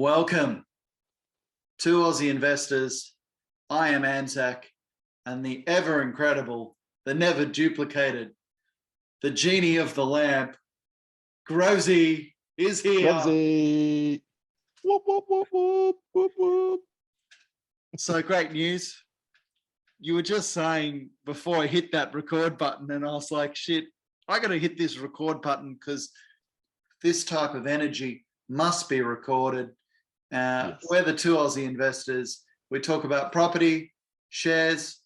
Welcome to Aussie investors. I am Anzac, and the ever incredible, the never duplicated, the genie of the lamp, Grosy, is here. Grosy. Whoop, whoop, whoop, whoop, whoop, whoop. So great news. You were just saying before I hit that record button, and I was like, shit, I got to hit this record button because this type of energy must be recorded. Yes. We're the two Aussie investors. We talk about property, shares,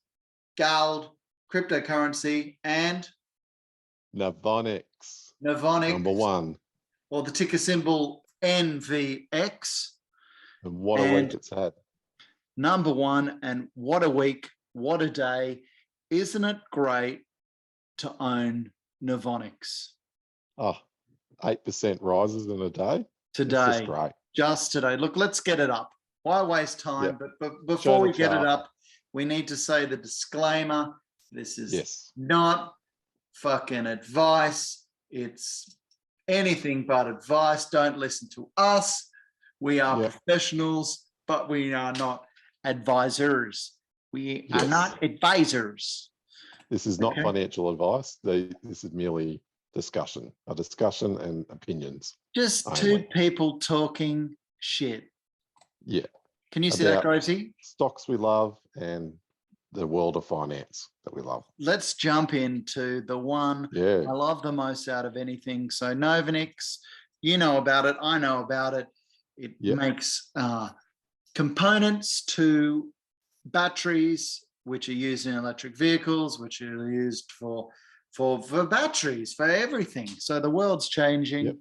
gold, cryptocurrency, and Novonix. Novonix, #1. or the ticker symbol NVX. And what a week it's had. #1, and what a week, what a day. Isn't it great to own Novonix? Oh, 8% rises in a day. Today. It's just great. Just today. Look, let's get it up. Why waste time? Yep. But before Show we the get it chart. up, we need to say the disclaimer. This is Yes. not fucking advice. It's anything but advice. Don't listen to us. We are Yep. professionals, but we are not advisors. We are Yes. not advisors. This is not Okay. financial advice. This is merely a discussion and opinions. Just Only. two people talking shit. Yeah. Can you see that, About Grosy? Stocks we love and the world of finance that we love. Let's jump into the one Yeah. I love the most out of anything. So Novonix, you know about it. I know about it. It Yep. makes components to batteries, which are used in electric vehicles, which are used for batteries, for everything. So the world's changing. Yep.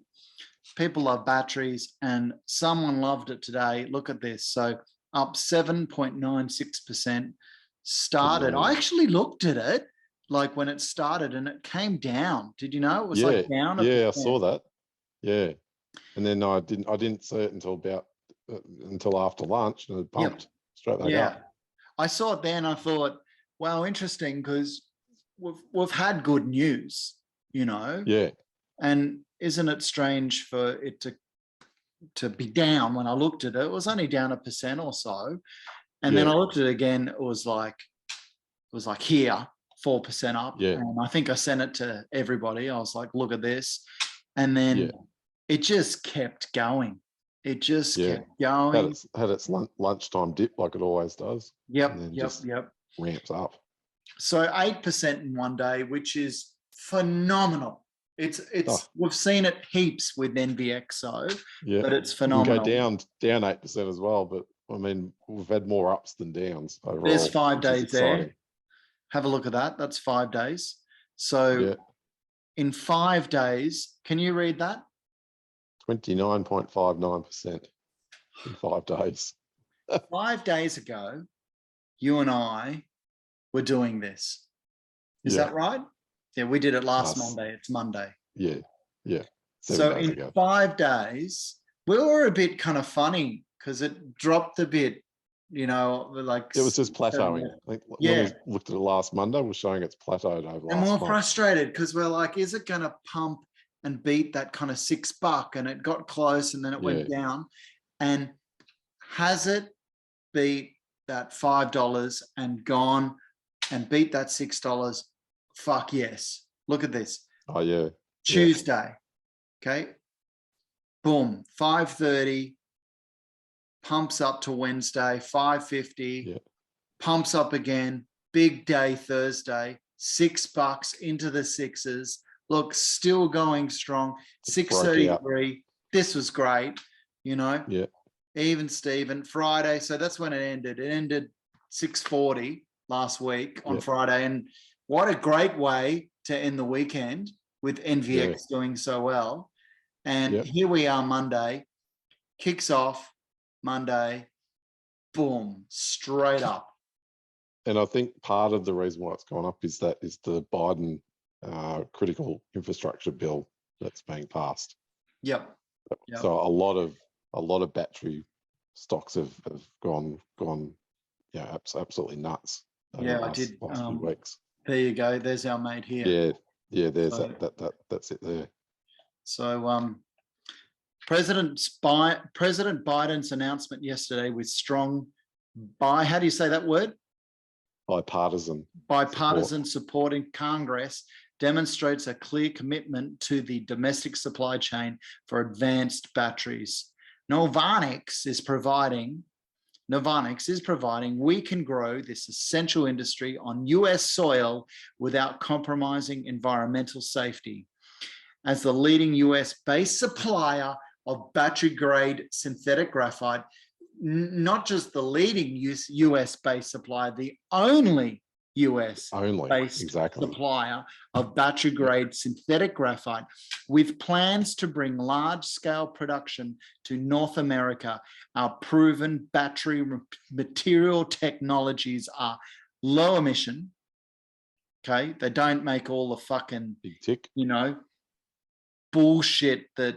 People love batteries, and someone loved it today. Look at this. So up 7.96%. Started. I actually looked at it like when it started, and it came down. Did you know it was like down? Yeah, I saw that. Yeah, and then I didn't see it until until after lunch, and it pumped straight back up. I saw it then. I thought, wow, interesting, because we've had good news, you know. Yeah. And isn't it strange for it to be down? When I looked at it, it was only down 1% or so. And then I looked at it again, it was like here, 4% up. Yeah. And I think I sent it to everybody. I was like, look at this. And then it just kept going. It just kept going. Had its lunchtime dip like it always does. Yep. Ramps up. So 8% in one day, which is phenomenal. We've seen it heaps with NVX, but it's phenomenal. You can go down 8% as well, but I mean, we've had more ups than downs overall. There's 5 days there. Have a look at that. That's 5 days. So in 5 days, can you read that? 29.59% in 5 days. 5 days ago, you and I were doing this. Is that right? Yeah, we did it last Monday. It's Monday. Yeah. So in 5 days, we were a bit kind of funny because it dropped a bit, you know, like it was just plateauing. When we looked at it last Monday, we're showing it's plateaued over and last we're month. Frustrated because we're like, is it going to pump and beat that kind of $6? And it got close and then it went down. And has it beat that $5 and gone and beat that $6? Fuck yes. Look at this. Oh yeah. Tuesday. Okay. Boom. 5:30. Pumps up to Wednesday. 5:50. Pumps up again. Big day Thursday. $6 into the sixes. Look, still going strong. 6:33. This was great. You know. Yeah. Even Steven. Friday. So that's when it ended. It ended 6:40 last week on Friday. And what a great way to end the weekend with NVX doing so well. And here we are Monday, kicks off Monday, boom, straight up. And I think part of the reason why it's gone up is the Biden critical infrastructure bill that's being passed. Yep. So a lot of battery stocks have gone absolutely nuts. I did. Last few weeks. There you go. There's our mate here. Yeah. There's that's it there. So President Biden's announcement yesterday with strong how do you say that word? Bipartisan support in Congress demonstrates a clear commitment to the domestic supply chain for advanced batteries. Novonix is providing we can grow this essential industry on US soil without compromising environmental safety. As the leading US-based supplier of battery-grade synthetic graphite, not just the leading US-based supplier, the only US-based supplier of battery-grade synthetic graphite, with plans to bring large-scale production to North America. Our proven battery material technologies are low emission. Okay, they don't make all the fucking big tick, bullshit that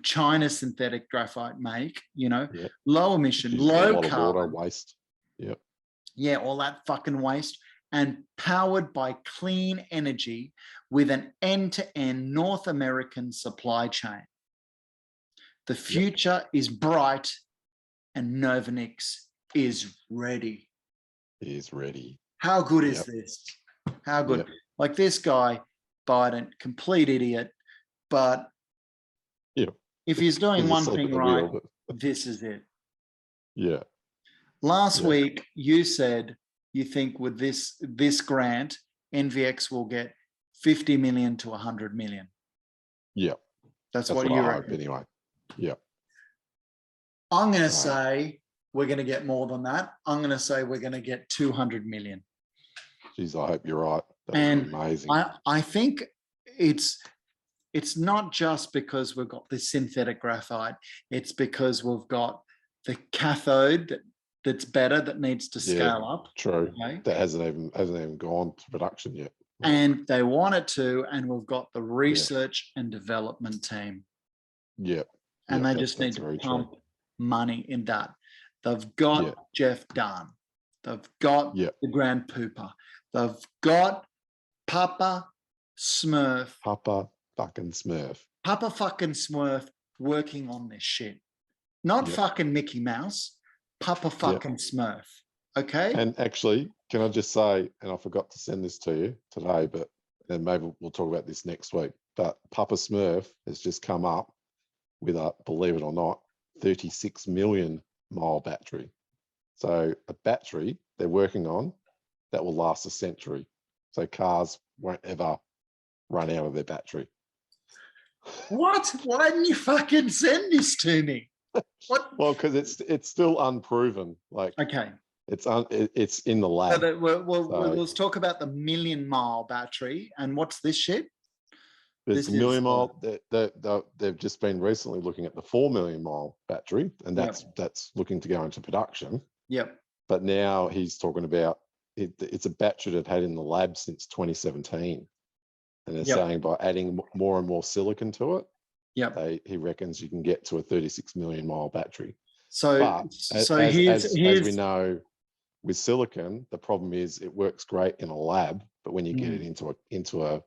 China synthetic graphite make, low emission, low carbon, water waste. Yeah, all that fucking waste, and powered by clean energy with an end-to-end North American supply chain. The future is bright and Novonix is ready. Is ready. How good is this? How good? Like this guy, Biden, complete idiot, but if he's doing one thing right, this is it. Yeah. Last week, you said you think with this grant, NVX will get 50 million to 100 million. Yeah. That's what you reckon. Anyway. Yeah. I'm going to say we're going to get more than that. I'm going to say we're going to get 200 million. Geez, I hope you're right. And amazing. I think it's not just because we've got this synthetic graphite. It's because we've got the cathode that's better, that needs to scale up. True. Okay? That hasn't even gone to production yet. And they want it to, and we've got the research and development team. Yeah. And they just need to pump money in that. They've got Jeff Dunn. They've got the Grand Pooper. They've got Papa Smurf. Papa fucking Smurf. Papa fucking Smurf working on this shit. Not fucking Mickey Mouse. Papa fucking Smurf. Okay? And actually, can I just say, and I forgot to send this to you today, but then maybe we'll talk about this next week, but Papa Smurf has just come up with a, believe it or not, 36 million mile battery. So a battery they're working on that will last a century. So cars won't ever run out of their battery. What? Why didn't you fucking send this to me? What? Well, because it's still unproven. Like, okay, it's in the lab. So let's talk about the million mile battery. And what's this shit? There's a million mile. They've just been recently looking at the 4 million mile battery, and that's looking to go into production. Yep. But now he's talking about it's a battery they've had in the lab since 2017, and they're saying by adding more and more silicon to it, he reckons you can get to a 36 million mile battery. So, as we know, with silicon, the problem is it works great in a lab, but when you get it into a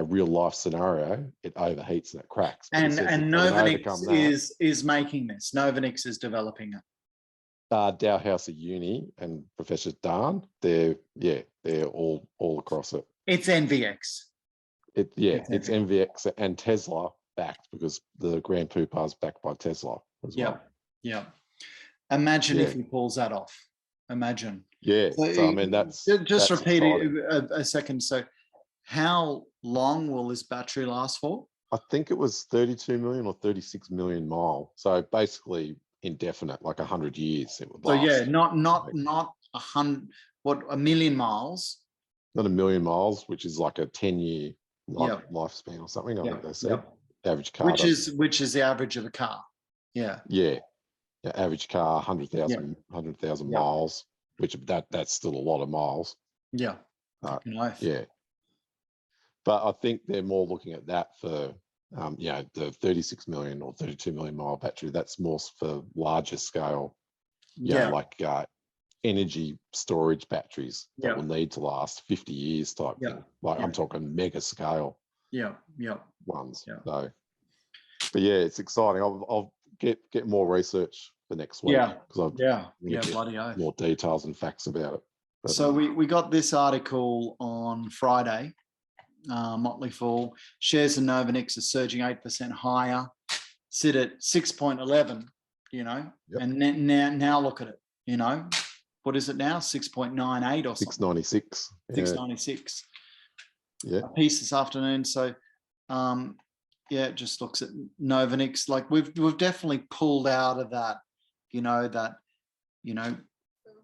real life scenario, it overheats and it cracks. And Novonix is making this. Novonix is developing it. Dalhousie Uni and Professor Darn, they're all across it. It's NVX. It's NVX and Tesla backed, because the Grand Pooper is backed by Tesla as well. Yeah. Imagine if he pulls that off. Imagine. Yeah. So I mean, that's repeat it a second. So how long will this battery last for? I think it was 32 million or 36 million mile. So basically indefinite, like 100 years it would last. So not 100, a million miles? Not a million miles, which is like a 10-year lifespan or something. I think they said. Average car. Which is the average of a car. Yeah. Yeah. Average car, 100,000 miles, which that's still a lot of miles. Yeah. Yeah. But I think they're more looking at that for, the 36 million or 32 million mile battery. That's more for larger scale, like energy storage batteries that will need to last 50 years type thing. Like I'm talking mega scale. Yeah. Ones. Yeah. So, But yeah, it's exciting. I'll get more research for next week. Yeah, because bloody oath. more details and facts about it. But, so we got this article on Friday. Motley Fool shares in Novonix are surging 8% higher, sit at 6.11. You know, and now look at it. You know, what is it now? 6.98 or something. 696. 696. Yeah. A piece this afternoon. So, it just looks at Novonix. Like we've definitely pulled out of that.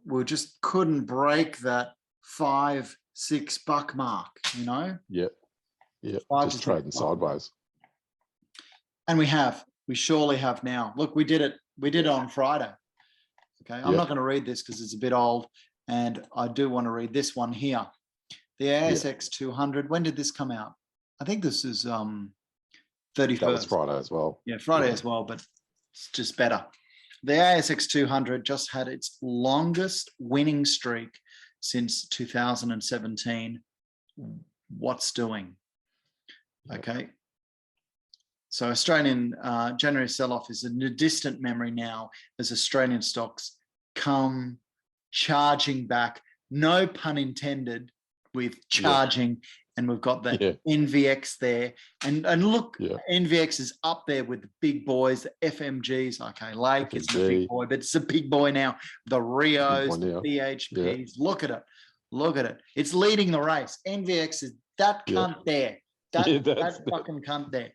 We just couldn't break that $5-6 mark. You know. Yeah. Just trading sideways. And we surely have now. Look, we did it on Friday. Okay, I'm not going to read this because it's a bit old, and I do want to read this one here. The ASX 200. When did this come out? I think this is 31st. That was Friday as well. Yeah, Friday as well, but it's just better. The ASX 200 just had its longest winning streak since 2017. What's doing? Okay. So Australian January sell-off is in a distant memory now as Australian stocks come charging back, no pun intended, with charging. And we've got the NVX there. And look, NVX is up there with the big boys, the FMGs. Okay, Lake isn't a big boy, but it's a big boy now. The Rios, the BHPs. Look at it. Look at it. It's leading the race. NVX is that cunt there. That fucking cunt there.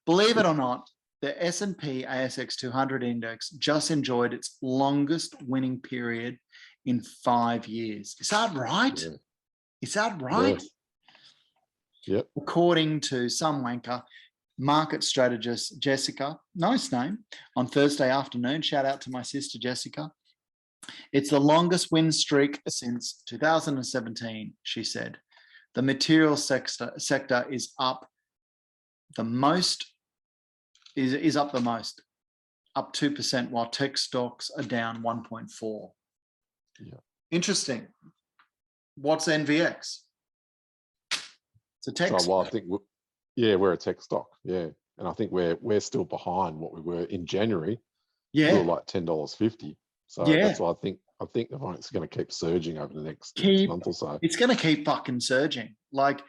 Believe it or not, the S&P ASX 200 index just enjoyed its longest winning period in 5 years. Is that right? Yeah. Is that right? Yeah. According to some wanker, market strategist Jessica, nice name, on Thursday afternoon, shout out to my sister Jessica. It's the longest win streak since 2017, she said. The material sector is up the most, is up the most, up 2%, while tech stocks are down 1.4. Yeah. Interesting. What's NVX? It's a tech stock. Well, I think we're a tech stock. Yeah, and I think we're still behind what we were in January. Yeah, we were like $10.50. So that's why I think it's going to keep surging over the next month or so. It's going to keep fucking surging. Like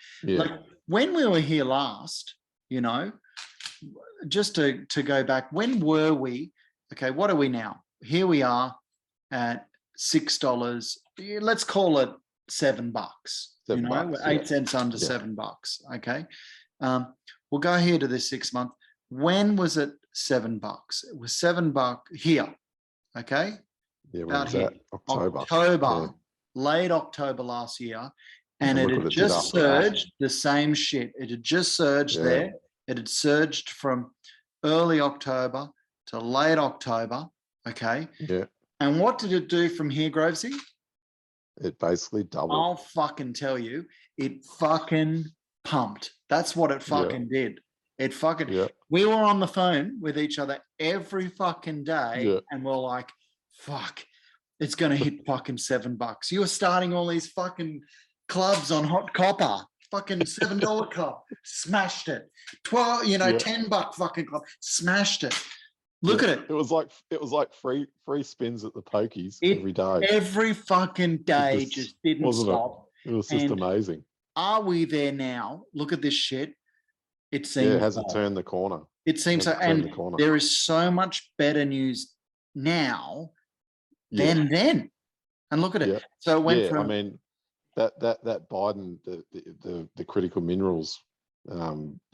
when we were here last, you know, just to go back, when were we? Okay, what are we now? Here we are at $6. Let's call it $7. You know, we're 8 cents under $7. Okay, we'll go here to this 6 month. When was it $7? It was $7 here. Okay. Yeah, when was that? October. Late October last year, and it had just surged the same shit. It had just surged there. It had surged from early October to late October. Okay. Yeah. And what did it do from here, Grovesy? It basically doubled. I'll fucking tell you, it fucking pumped. That's what it fucking did. It fucking, we were on the phone with each other every fucking day and we're like, fuck, it's going to hit fucking $7. You were starting all these fucking clubs on Hot Copper, fucking $7 club, smashed it. 12, $10 fucking club, smashed it. Look at it. It was like free spins at the pokies every day. Every fucking day just didn't stop. It was just amazing. Are we there now? Look at this shit. It seems it hasn't turned the corner. It seems so. And there is so much better news now than then. And look at it. So it went from, I mean, that Biden, the critical minerals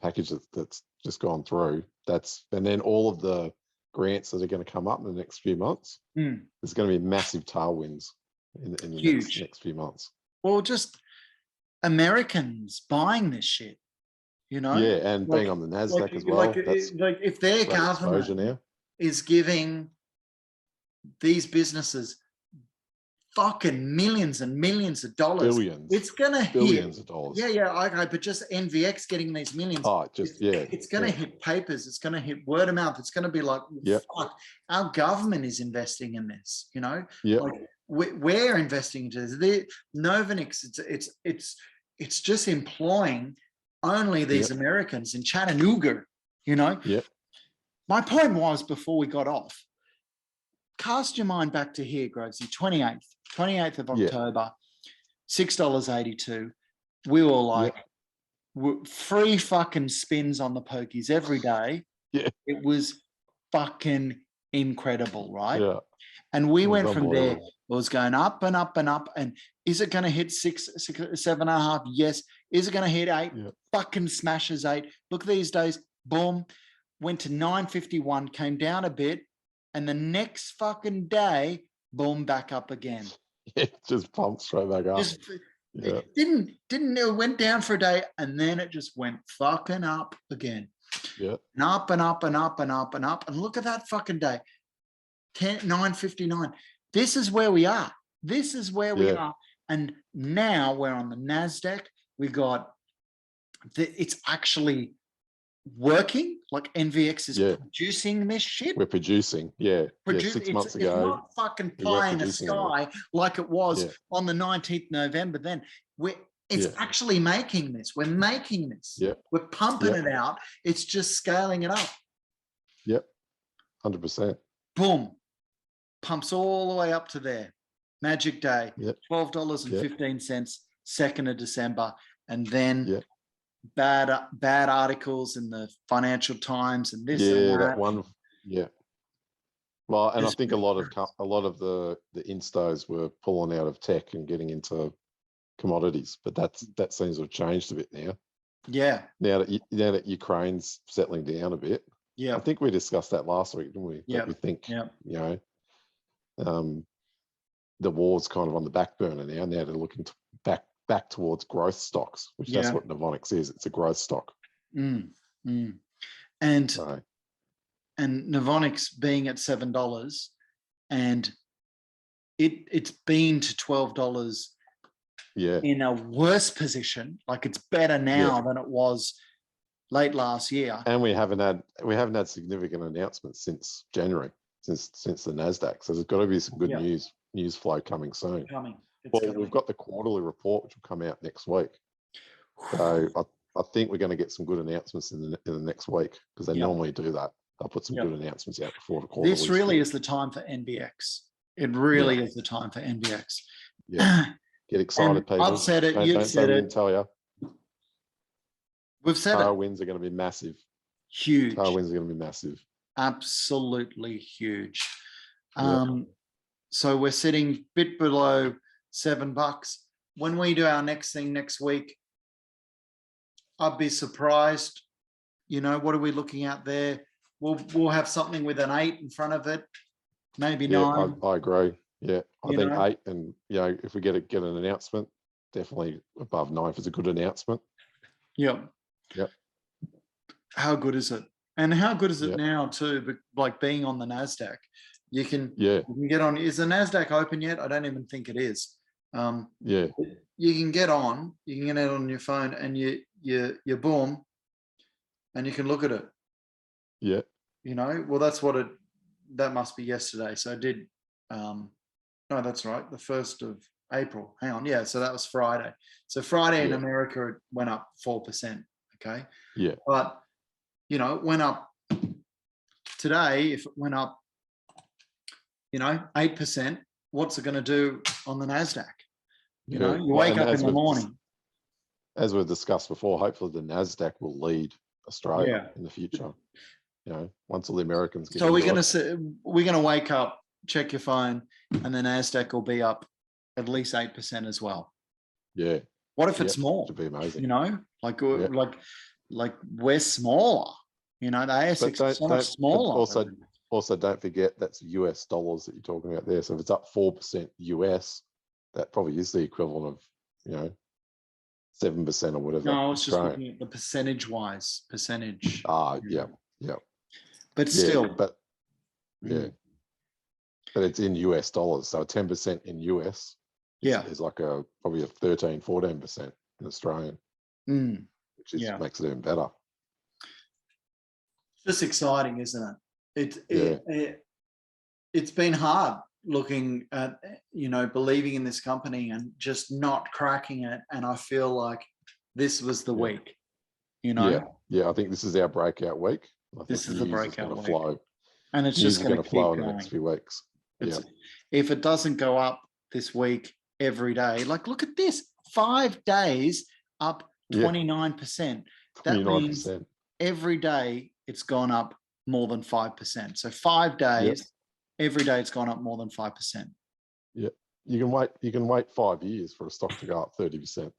package that's just gone through, and then all of the grants that are going to come up in the next few months, there's going to be massive tailwinds in the next few months. Well, just Americans buying this shit, you know? Yeah, and being on the NASDAQ as well. Like if their government is giving these businesses fucking millions and millions of dollars, it's gonna hit billions of dollars. Okay, but just NVX getting these millions, it's gonna hit papers, it's gonna hit word of mouth, it's gonna be like, fuck, our government is investing in this, you know? Like we're investing into this. The Novonix, it's just employing only these Americans in Chattanooga, you know? my point was, before we got off, cast your mind back to here, Grovesy, 28th of October, $6.82. We were like, free fucking spins on the pokies every day. Yeah. It was fucking incredible, right? Yeah. And we went from there. It was going up and up and up. And is it going to hit 7.5? Yes. Is it going to hit 8? Yeah. Fucking smashes 8. Look, these days, boom, went to 9.51, came down a bit, and the next fucking day, boom, back up again. It just pumped straight back up. It it went down for a day, and then it just went fucking up again. Yeah. And up and up and up and up and up. And look at that fucking day. 9.59. This is where we are. This is where we are. And now we're on the NASDAQ. We got it's actually working. Like NVX is producing this shit. We're producing. 6 months ago. It's not fucking pie in the sky like it was on the 19th November. Then it's actually making this. We're making this. Yeah. We're pumping it out. It's just scaling it up. Yep. 100%. Boom. Pumps all the way up to there. Magic day. Yep. $12.15, 2nd of December. And then bad articles in the Financial Times and this and that one. Yeah. Well, and I think a lot of the instos were pulling out of tech and getting into commodities, but that seems to have changed a bit now. Yeah. Now that Ukraine's settling down a bit. Yeah. I think we discussed that last week, didn't we? Yeah. We think the war's kind of on the back burner now. Now they're looking to back towards growth stocks, which that's what Novonix is. It's a growth stock. And Novonix being at $7, and it's been to $12 in a worse position. Like it's better now than it was late last year. And we haven't had significant announcements since January, since the NASDAQ. So there's got to be some good news flow coming soon. We've got the quarterly report, which will come out next week. So I think we're going to get some good announcements in the next week, because they normally do that. They'll put some good announcements out before the quarter. This really is the time for NVX. It really is the time for NVX. Yeah. Get excited, people. I've said it. You've said it. Tell you. We've said tailwinds are going to be massive. Huge. Tailwinds are going to be massive. Absolutely huge. So we're sitting a bit below $7. When we do our next thing next week, I'd be surprised. What are we looking at there? We'll have something with an 8 in front of it, maybe 9. I agree. Yeah, I think 8, and if we get an announcement, definitely above 9 is a good announcement. Yep. How good is it? And how good is it now too? But like being on the NASDAQ, you can get on. Is the NASDAQ open yet? I don't even think it is. You can get on. You can get it on your phone, and you boom, and you can look at it. Yeah. Well, that must be yesterday. So I did. No, that's right. The 1st of April. Hang on. Yeah. So that was Friday. So Friday in America, it went up 4%. Okay. Yeah. But it went up today. If it went up, 8%, what's it going to do on the NASDAQ? You wake up in the morning. As we've discussed before, hopefully the NASDAQ will lead Australia in the future. Once all the Americans get so we're going to wake up, check your phone, and the NASDAQ will be up at least 8% as well. Yeah. What if it's more? It'd be amazing. Like we're smaller. The ASX is so much smaller. Also, don't forget that's US dollars that you're talking about there. So if it's up 4% US, that probably is the equivalent of 7% or whatever. No, I was just looking at the percentage. Yeah. But still, but it's in US dollars. So 10% in US is like probably a 13-14% in Australian, which makes it even better. It's just exciting, isn't it? It's been hard looking at, believing in this company and just not cracking it. And I feel like this was the week, Yeah, I think this is our breakout week. This is the breakout going to week. flow. And it's News just is going going to to flow keep in the going. next few weeks. Yeah. If it doesn't go up this week every day, like look at this, 5 days up 29%. That means 29%. every day it's gone up more than 5%. So 5 days, every day it's gone up more than 5%. Yeah. You can wait 5 years for a stock to go up 30%.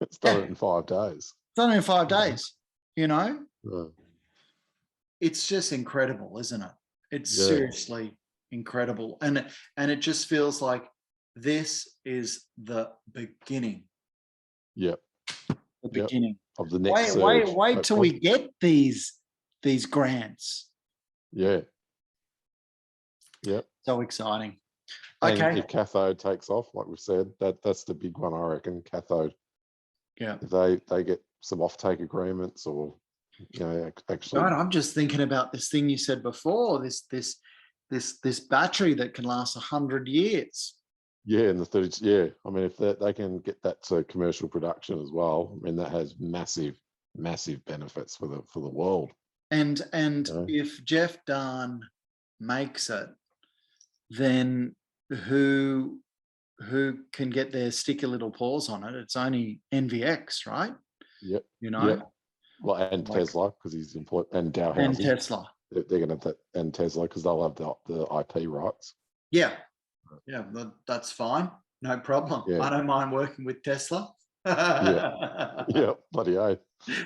It's done it in 5 days. It's done in 5 days, you know? Yeah. It's just incredible, isn't it? It's seriously incredible. And it just feels like this is the beginning. Yeah. The beginning of the next surge. Wait till we get these grants. Yeah. So exciting. And Okay. if cathode takes off, like we've said, that's the big one, I reckon. Cathode. Yeah. If they get some offtake agreements, or actually. God, I'm just thinking about this thing you said before. This battery that can last 100 years. Yeah, in the 30s. Yeah, I mean, if they can get that to commercial production as well, I mean, that has massive benefits for the world. And if Jeff Dahn makes it, then who can get their sticky little paws on it? It's only NVX, right? Yep. You know. Yep. Well, and Tesla, because he's employed, and Dow Housing. And Tesla. They're going to have that, and Tesla, because they'll have the IP rights. Yeah. Yeah, that's fine. No problem. Yeah. I don't mind working with Tesla. Yeah, bloody hell.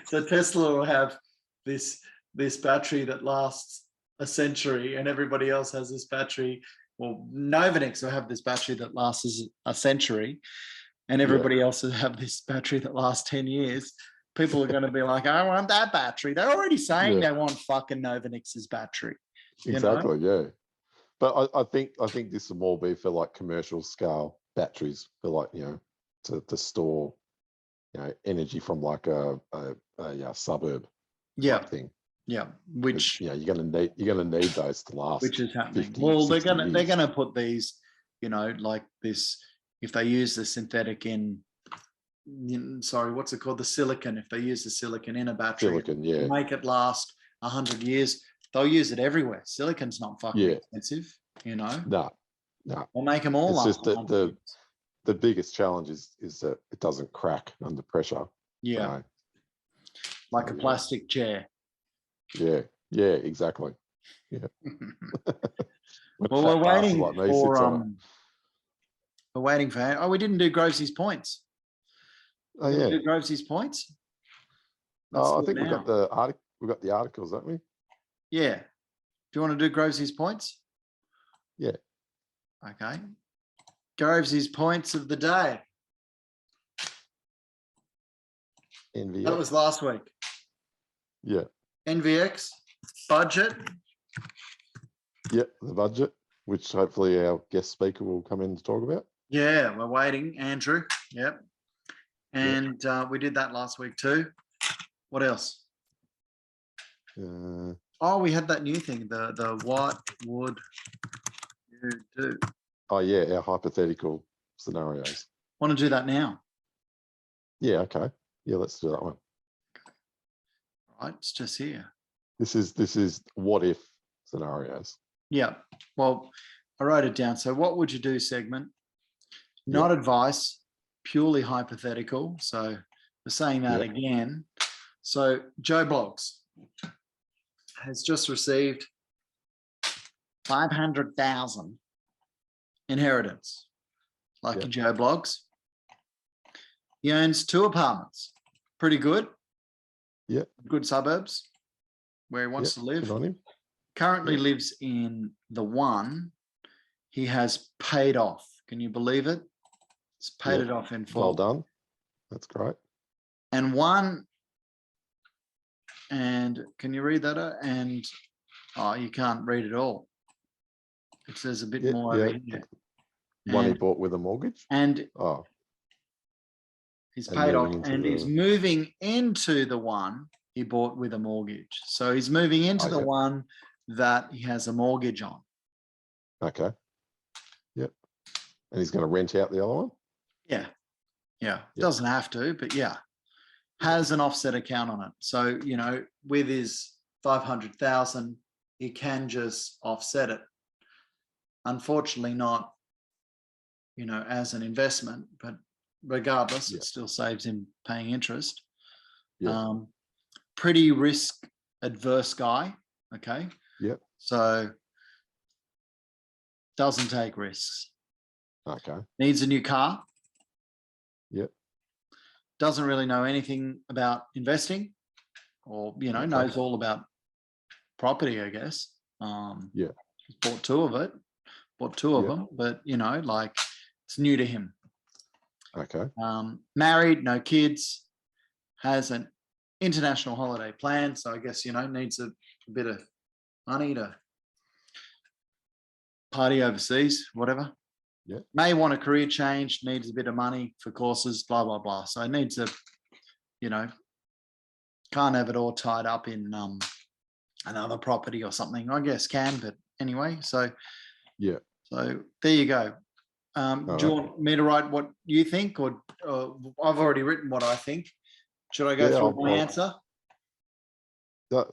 So Tesla will have this battery that lasts a century, and everybody else has this battery. Well, Novonix will have this battery that lasts a century, and everybody else will have this battery that lasts 10 years. People are going to be like, I want that battery. They're already saying they want fucking Novonix's battery. Exactly, yeah. But I think this will more be for like commercial scale batteries, for like, to store, energy from like a suburb thing. Yeah, which you're gonna need those to last. Which is happening. 50, well, they're gonna years. put these, like this. If they use the synthetic what's it called? The silicon. If they use the silicon in a battery, make it last 100 years. They'll use it everywhere. Silicon's not fucking expensive, No. We'll make them all. It's just the biggest challenge is that it doesn't crack under pressure. Yeah. Like a plastic chair. Yeah, exactly. Yeah. Well, we're waiting for we didn't do Grovesy's points. Oh yeah. Do Grovesy's points? I think we've got the articles, haven't we? Yeah. Do you want to do Grovesy's points? Yeah. Okay. Grovesy's points of the day. NVX. That was last week. Yeah. NVX budget. Yep, the budget, which hopefully our guest speaker will come in to talk about. Yeah, we're waiting, Andrew. Yep. And we did that last week too. What else? We had that new thing, the what would you do? Oh yeah, our hypothetical scenarios. Want to do that now? Yeah, okay. Yeah, let's do that one. Right, it's just here. This is what if scenarios. Yeah. Well, I wrote it down. So what would you do segment? Not advice, purely hypothetical. So we're saying that again. So Joe Blokes has just received 500,000 inheritance. Lucky Joe Blokes. He owns 2 apartments. Pretty good. Yeah. Good suburbs where he wants to live. Good on him. Currently lives in the one he has paid off. Can you believe it? It's paid it off in full. Well done. That's great. And one, and can you read that? And you can't read it all. It says a bit more over here. One he bought with a mortgage. And he's paid off, and he's moving into the one he bought with a mortgage. So he's moving into the one that he has a mortgage on. Okay. Yep. And he's going to rent out the other one? Yeah. Doesn't have to, but has an offset account on it. So, with his 500,000, he can just offset it. Unfortunately not, as an investment, but regardless, it still saves him paying interest. Pretty risk adverse guy. Okay. Yep. So doesn't take risks. Okay. Needs a new car. Yep. Doesn't really know anything about investing, or knows all about property, I guess. Bought two of them, but it's new to him. Okay. Married, no kids, has an international holiday plan, so I guess needs a bit of money to party overseas, whatever. Yeah. May want a career change, needs a bit of money for courses, blah blah blah. So it needs a, can't have it all tied up in another property or something. I guess can, but anyway. So yeah. So there you go. Do you want me to write what you think, or I've already written what I think? Should I go through my answer? Yeah,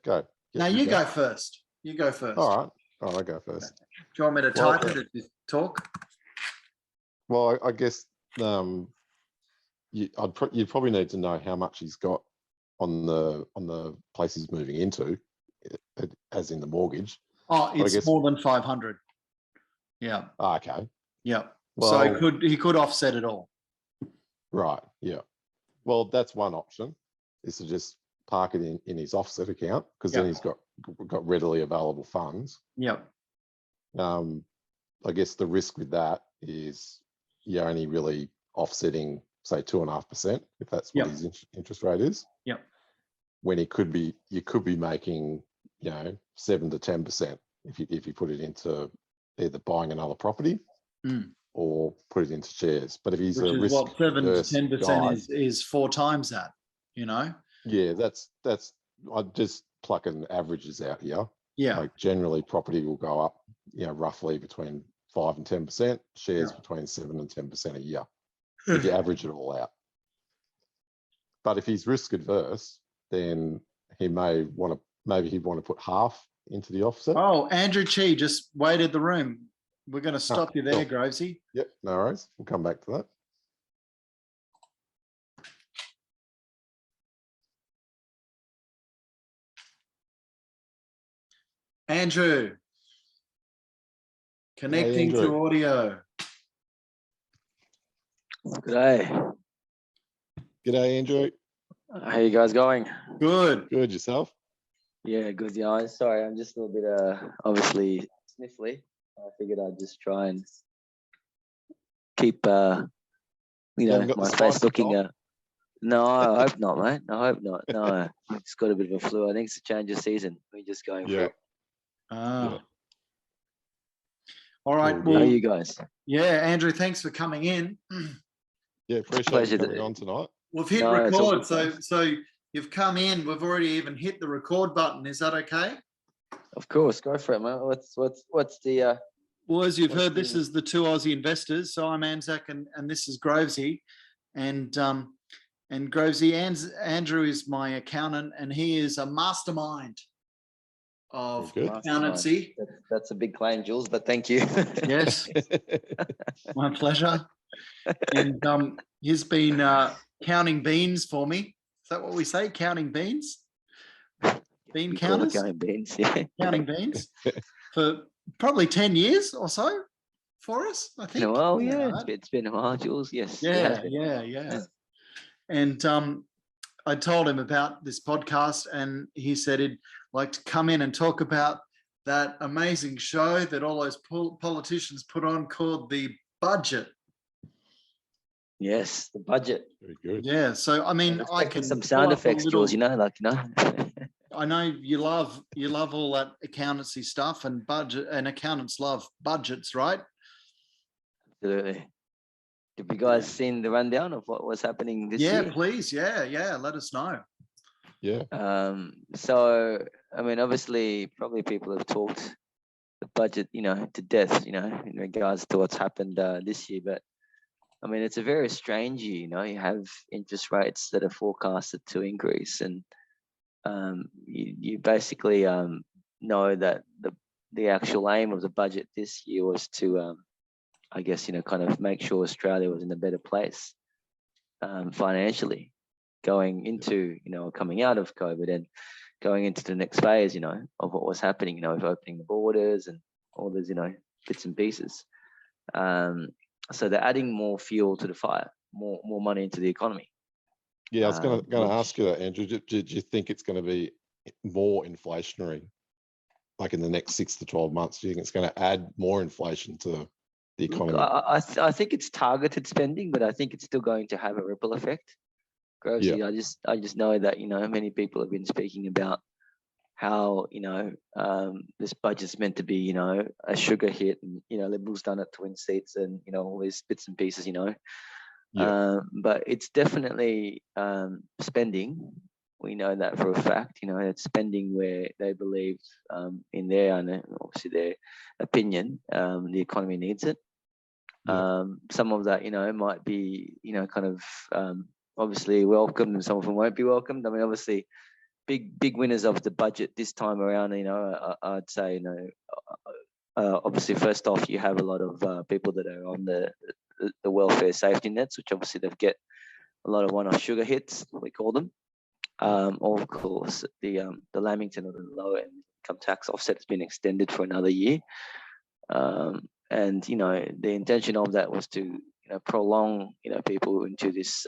go. No, you go first. You go first. All right. I'll go first. Do you want me to type it or just talk? Well, I guess you'd probably need to know how much he's got on the place he's moving into, as in the mortgage. Oh, it's more than 500. Yeah. Okay. Yeah. Well, so he could offset it all. Right. Yeah. Well, that's one option, is to just park it in his offset account, because then he's got readily available funds. Yeah. I guess the risk with that is you're only really offsetting, say, 2.5%, if that's what his interest rate is. Yeah. When you could be making 7 to 10% if you put it into either buying another property or put it into shares. But if he's a risk, 7 to 10% is 4 times that, Yeah, that's I just plucking averages out here. Yeah. Like generally property will go up, roughly between 5 and 10%, shares between 7 and 10% a year, if you average it all out. But if he's risk adverse, then he he'd want to put half into the offset. Oh, Andrew Chi just waited the room. We're going to stop you there, Grovesy. Yep, no worries. We'll come back to that. Andrew, connecting to audio. G'day. G'day, Andrew. How you guys going? Good. Good, yourself? Yeah, good. Sorry, I'm just a little bit obviously sniffly. I figured I'd just try and keep my face looking. No, I hope not, mate. I hope not. No, I've just got a bit of a flu. I think it's a change of season. We're just going for it. All right. Well, how are you guys? Yeah, Andrew, thanks for coming in. Yeah, appreciate you coming on tonight. We've hit record, so you've come in. We've already even hit the record button. Is that okay? Of course, go for it, mate. What's the? Well, as you've heard, this is the Two Aussie Investors. So I'm Anzac, and this is Grovesy, and Grovesy. Andrew is my accountant, and he is a mastermind of accountancy. That's a big claim, Jules, but thank you. Yes, my pleasure. And he's been counting beans for me. Is that what we say? Counting beans? Bean counters? Counting beans, yeah. Counting beans for probably 10 years or so for us, I think. Well, yeah, it's been a while, Jules. Yes. Yeah. And I told him about this podcast, and he said he'd like to come in and talk about that amazing show that all those politicians put on called The Budget. Yes, The Budget. Very good. Yeah, so I mean, I can some sound effects, Jules. I know you love all that accountancy stuff and budget, and accountants love budgets, right? Absolutely. Have you guys seen the rundown of what was happening this year? Yeah, please. Yeah. Let us know. Yeah. So, I mean, obviously, probably people have talked the budget, to death, in regards to what's happened this year. But I mean, it's a very strange year. You have interest rates that are forecasted to increase, and you basically know that the actual aim of the budget this year was to, I guess, kind of make sure Australia was in a better place financially going into, coming out of COVID and going into the next phase, of what was happening, with opening the borders and all those, bits and pieces. So they're adding more fuel to the fire, more money into the economy. Yeah, I was going to ask you that, Andrew. Do you think it's going to be more inflationary, like in the next 6 to 12 months? Do you think it's going to add more inflation to the economy? Look, I think it's targeted spending, but I think it's still going to have a ripple effect. Grossly, yeah. I just know that many people have been speaking about how this budget's meant to be a sugar hit, and Liberals done it to win seats, and all these bits and pieces, Yeah. But it's definitely spending. We know that for a fact. It's spending where they believe, in their obviously their opinion, the economy needs it. Yeah. Some of that might be kind of obviously welcomed, and some of them won't be welcomed. I mean, obviously big winners of the budget this time around, I'd say, obviously first off, you have a lot of people that are on the welfare safety nets, which obviously they've get a lot of one-off sugar hits, we call them. Or of course, the Lamington or the lower income tax offset has been extended for another year. And the intention of that was to prolong people into this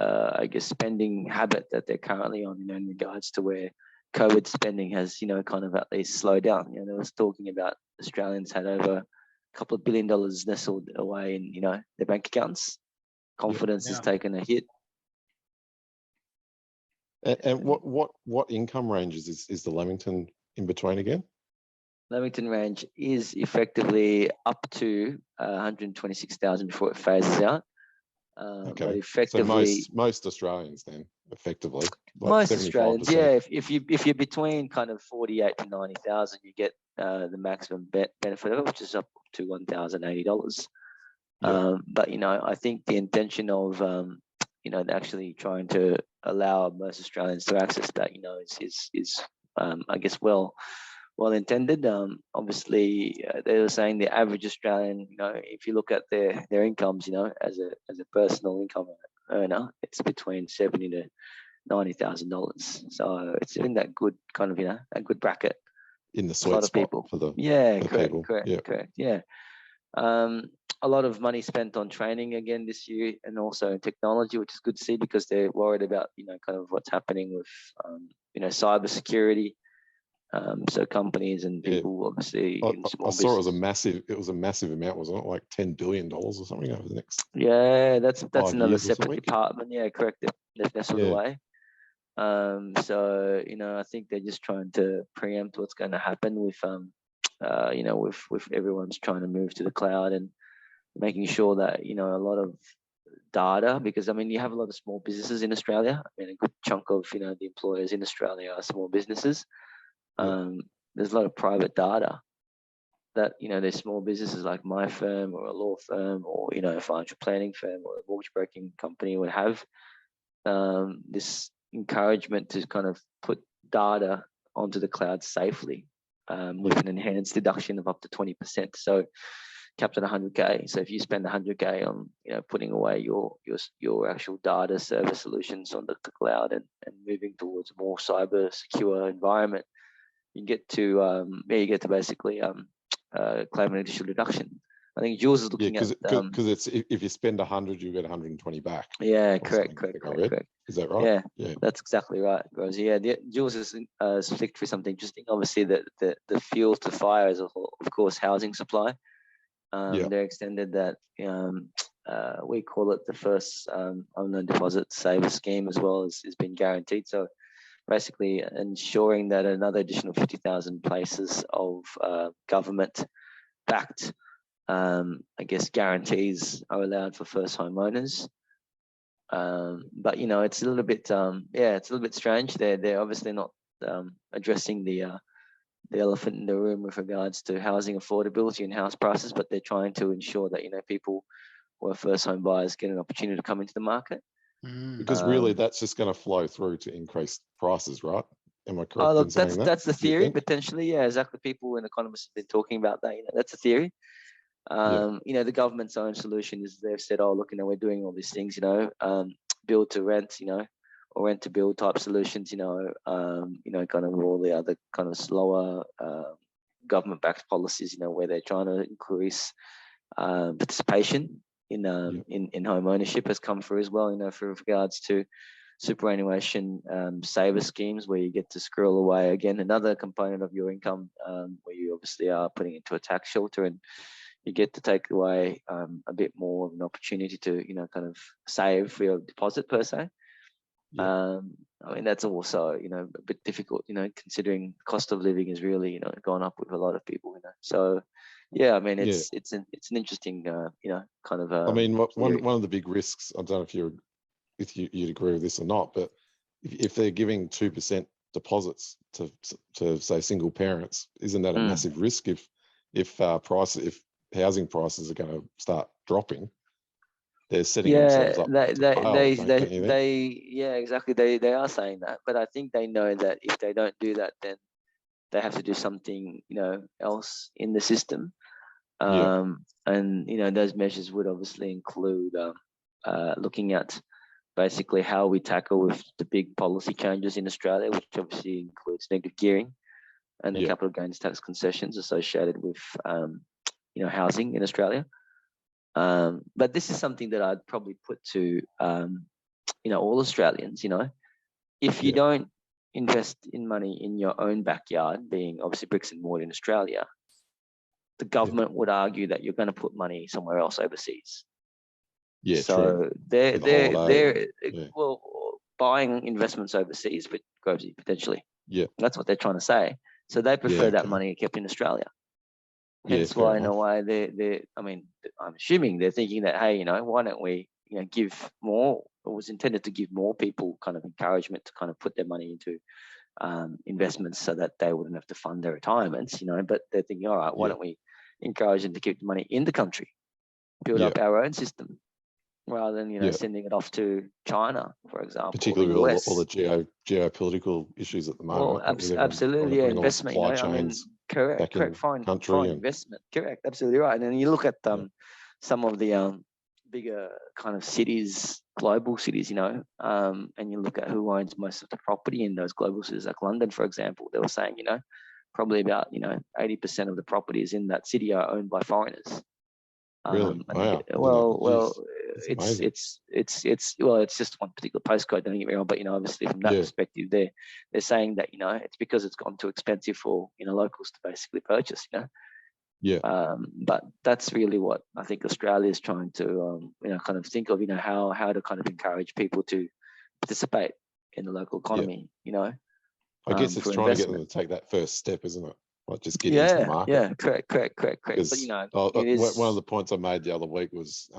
I guess spending habit that they're currently on, in regards to where COVID spending has kind of at least slowed down. There was talking about Australians had over a couple of $1 billion nestled away in their bank accounts. Confidence has taken a hit. And what income ranges is the Lamington in between again? Lamington range is effectively up to 126,000 before it phases out. Okay. But effectively, so most Australians then, effectively, like most 75%. Australians, yeah. If you're between kind of 48 to 90,000, you get the maximum benefit of it, which is up to $1,080. Yeah. But I think the intention of actually trying to allow most Australians to access that, is I guess well intended. Obviously, they were saying the average Australian, if you look at their incomes, as a personal income earner, it's between $70,000 to $90,000. So it's in that good kind of a good bracket. In the sweet spot people. For the correct, yeah. correct, yeah. A lot of money spent on training again this year, and also in technology, which is good to see, because they're worried about kind of what's happening with cyber security. So companies and people, obviously, in small I saw business. It was a massive amount, wasn't it? Like $10 billion or something over the next. Yeah, that's another separate department. Yeah, correct. They've nestled away. So I think they're just trying to preempt what's going to happen with with everyone's trying to move to the cloud, and making sure that a lot of data, because you have a lot of small businesses in Australia. A good chunk of the employers in Australia are small businesses. There's a lot of private data that there's small businesses like my firm, or a law firm, or a financial planning firm, or a mortgage broking company would have this encouragement to kind of put data onto the cloud safely, with an enhanced deduction of up to 20%. So capped at 100K. So if you spend 100K on putting away your actual data server solutions on the cloud, and moving towards a more cyber secure environment, you get to basically claim an additional deduction. I think Jules is looking at because it's if you spend 100, you get 120 back. Yeah, correct. Is that right? Yeah, that's exactly right, Rosie. Yeah, Jules has flicked through something interesting. Obviously, the fuel to fire is, of course, housing supply. They extended that. We call it the first unknown deposit saver scheme, as well as has been guaranteed. So basically ensuring that another additional 50,000 places of government-backed, I guess, guarantees are allowed for first homeowners. But it's a little bit, it's a little bit strange. They're obviously not addressing the elephant in the room with regards to housing affordability and house prices, but they're trying to ensure that people who are first home buyers get an opportunity to come into the market. Because really, that's just going to flow through to increased prices, right? Am I correct look, in saying that? That's the theory, potentially. Yeah, exactly. People and economists have been talking about that. That's a theory. The government's own solution is they've said, oh, look, we're doing all these things, build to rent, or rent to build type solutions, kind of all the other kind of slower government-backed policies, where they're trying to increase participation in home ownership has come through as well, for regards to superannuation saver schemes, where you get to squirrel away, again, another component of your income, where you obviously are putting into a tax shelter, and you get to take away a bit more of an opportunity to, kind of save for your deposit per se. That's also, a bit difficult, considering cost of living has really, gone up with a lot of people, So, it's an interesting, kind of. One of the big risks, I don't know if you'd agree with this or not, but if they're giving 2% deposits to say single parents, isn't that a massive risk if housing prices are going to start dropping? They're setting themselves up to fail, exactly. They are saying that, but I think they know that if they don't do that, then they have to do something, else in the system. And those measures would obviously include looking at basically how we tackle with the big policy changes in Australia, which obviously includes negative gearing and the capital gains tax concessions associated with housing in Australia. But this is something that I'd probably put to all Australians. If you don't invest in money in your own backyard, being obviously bricks and mortar in Australia, the government would argue that you're going to put money somewhere else overseas. So they're buying investments overseas, but potentially. That's what they're trying to say. So they prefer that money kept in Australia. Hence why, in a way, I'm assuming they're thinking that, hey, why don't we, give more? It was intended to give more people kind of encouragement to kind of put their money into investments so that they wouldn't have to fund their retirements, But they're thinking, all right, why don't we encourage them to keep the money in the country, build up our own system, rather than sending it off to China, for example, particularly with all the geopolitical issues at the moment. Well, absolutely, investment. Correct. Fine investment. Correct. Absolutely right. And then you look at some of the bigger kind of cities, global cities, and you look at who owns most of the property in those global cities, like London, for example. They were saying, probably about 80% of the properties in that city are owned by foreigners. Really? Wow. Well, it's just one particular postcode, don't get me wrong, but obviously from that perspective, they're saying that it's because it's gone too expensive for locals to basically purchase. But that's really what I think Australia is trying to kind of think of, how to kind of encourage people to participate in the local economy. I guess it's trying to get them to take that first step, isn't it? Like just get into the market. Yeah, correct. But, one of the points I made the other week was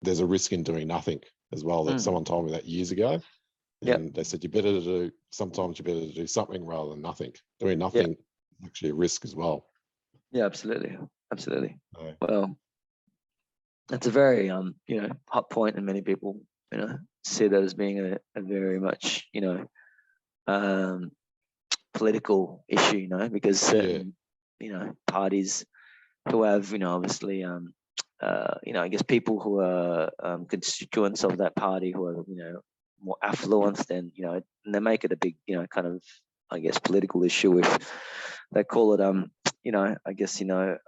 there's a risk in doing nothing as well. That someone told me that years ago, and they said sometimes you better to do something rather than nothing. Doing nothing is actually a risk as well. Yeah, absolutely. Well, that's a very hot point, and many people see that as being a very much political issue, because certain parties who have obviously I guess people who are constituents of that party who are more affluent, then and they make it a big kind of I guess political issue. If they call it I guess the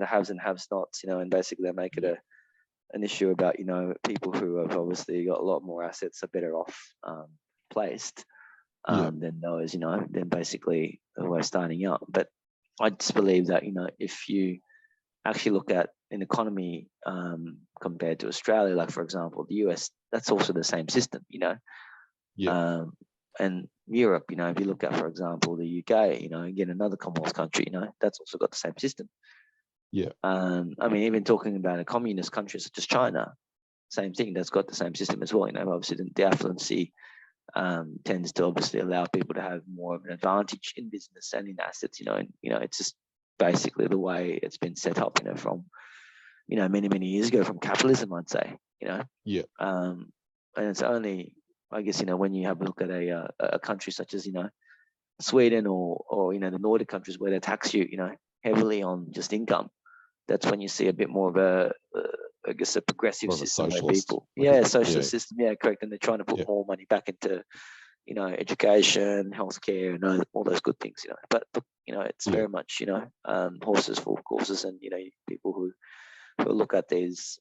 haves and have-nots, and basically they make it an issue about people who have obviously got a lot more assets are better off placed than those, then basically who are starting out. But I just believe that, if you actually look at an economy compared to Australia, like, for example, the US, that's also the same system, and Europe, if you look at, for example, the UK, again, another Commonwealth country, that's also got the same system. Even talking about a communist country such as China, same thing, that's got the same system as well. Obviously the affluency tends to obviously allow people to have more of an advantage in business and in assets, and it's just basically the way it's been set up, from many years ago, from capitalism, I'd say. and it's only, I guess, when you have a look at a country such as, Sweden or the Nordic countries where they tax you, heavily on just income, that's when you see a bit more of I guess, a progressive More of a system where socialist, people, like socialist system, correct, and they're trying to put more money back into, education, healthcare, and all those good things, But it's very much, horses for courses, and people who look at these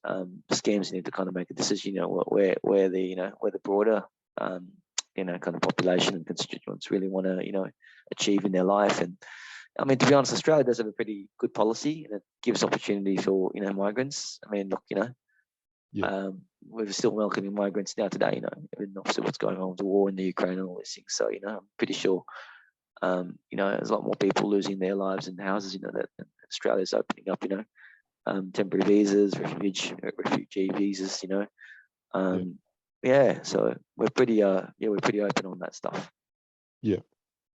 schemes need to kind of make a decision, where the broader kind of population and constituents really want to achieve in their life. And I mean, to be honest, Australia does have a pretty good policy, and it gives opportunity for migrants. I mean, look, we're still welcoming migrants now today, and obviously what's going on with the war in the Ukraine and all these things. So I'm pretty sure there's a lot more people losing their lives and houses, that Australia's opening up, temporary visas, refugee visas, so we're pretty open on that stuff.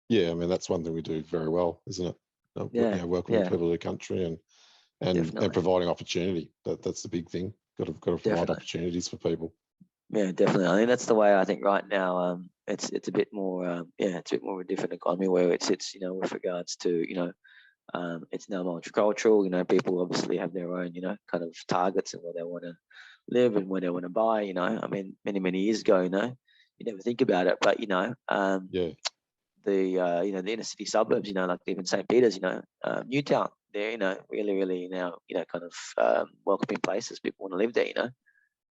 I mean, that's one thing we do very well, isn't it? Welcoming people to the country and providing opportunity. That's the big thing. Got to provide opportunities for people. Yeah, definitely. I think that's the way. I think right now, it's a bit more it's a bit more of a different economy where it sits, with regards to it's now multicultural. People obviously have their own kind of targets and where they want to live and where they want to buy. I mean, many years ago, you never think about it, but the inner city suburbs, like even St. Peter's, Newtown, they're really now kind of welcoming places. People want to live there,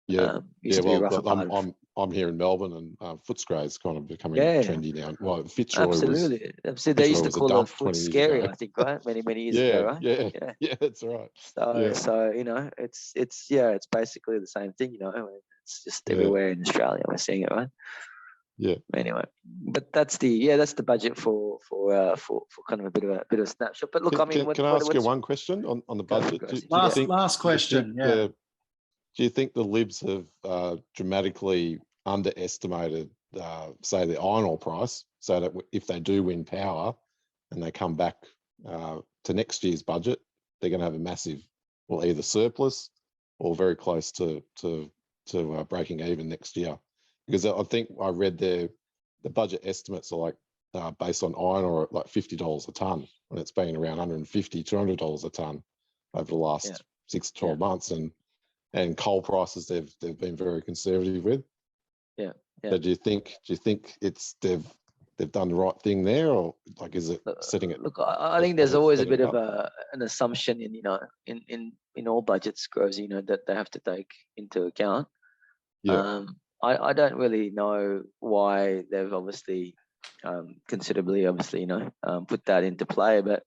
Well, I'm here in Melbourne, and Footscray is kind of becoming trendy now. Well, Fitzroy absolutely. They used to call it Foot Scary, I think, right? Many years ago, right? Yeah, that's right. So it's basically the same thing, It's just everywhere in Australia we're seeing it, right? Yeah. Anyway, but that's the budget for kind of a bit of a snapshot. But look, can I ask you one question on the budget? Last question. Do you think the Libs have dramatically underestimated, say, the iron ore price, so that if they do win power and they come back to next year's budget, they're going to have a massive, well, either surplus or very close to breaking even next year? Because I think I read the budget estimates are like based on iron ore at like $50 a ton, and it's been around $150, $200 a ton over the last 6 to 12 months, and coal prices they've been very conservative with. So do you think it's they've done the right thing there, or like is it setting it? Look, I think there's always a bit of an assumption in all budgets, Grozy, that they have to take into account. I don't really know why they've obviously considerably put that into play, but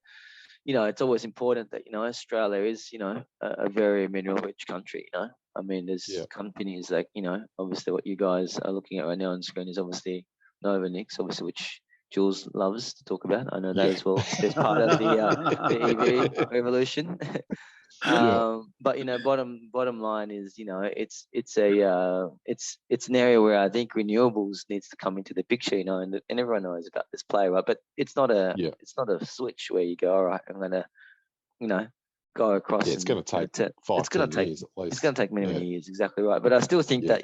it's always important that Australia is a very mineral rich country. I mean, there's companies like obviously what you guys are looking at right now on screen is obviously Novonix, obviously, which Jules loves to talk about. I know that as well. There's part of the EV revolution. But bottom line is it's an area where I think renewables needs to come into the picture, and everyone knows about this play, right? But it's not a switch where you go, all right, I'm gonna go across. It's going to take 5-10 years at least. It's going to take many years, exactly right. But I still think that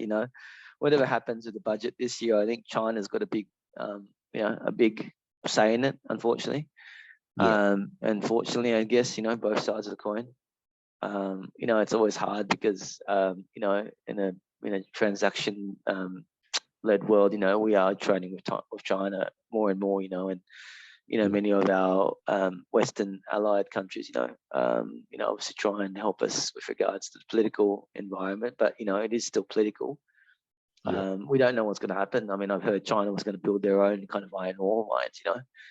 whatever happens with the budget this year, I think China's got a big say in it, unfortunately. Unfortunately, I guess both sides of the coin. It's always hard because in a transaction led world, we are trading with China more and more, and many of our Western allied countries, obviously try and help us with regards to the political environment, but it is still political. We don't know what's going to happen. I mean, I've heard China was going to build their own kind of iron ore mines,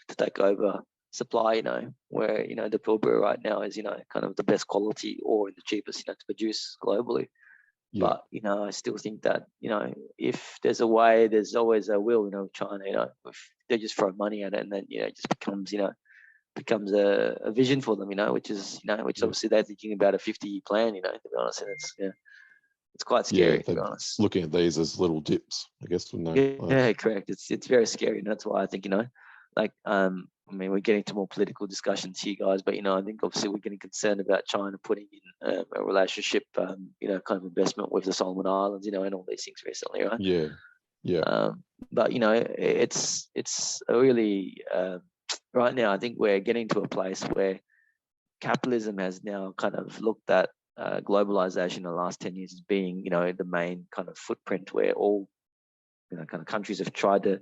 to take over supply, where the Pilbara right now is kind of the best quality ore and the cheapest to produce globally. But I still think that if there's a way, there's always a will. China, if they just throw money at it, and then it just becomes a vision for them, which is which obviously they're thinking about a 50-year plan, to be honest, and it's quite scary, to be honest. Looking at these as little dips, I guess, wouldn't they? Yeah, correct. It's very scary, and that's why I think I mean, we're getting to more political discussions here, guys, but I think obviously we're getting concerned about China putting in a relationship, you know, kind of investment with the Solomon Islands, you know, and all these things recently, right? Yeah. But you know, it's a really right now. I think we're getting to a place where capitalism has now kind of looked at globalization in the last 10 years as being, you know, the main kind of footprint where all, you know, kind of countries have tried to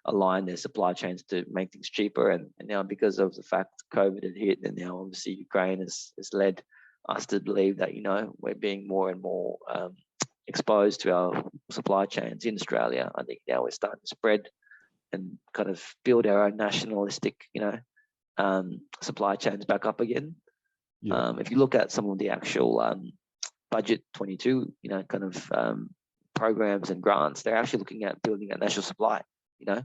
align their supply chains to make things cheaper. And now because of the fact COVID had hit, and now obviously Ukraine has led us to believe that, you know, we're being more and more exposed to our supply chains in Australia. I think now we're starting to spread and kind of build our own nationalistic, you know, supply chains back up again. If you look at some of the actual budget 22, you know, kind of programs and grants, they're actually looking at building a national supply, you know,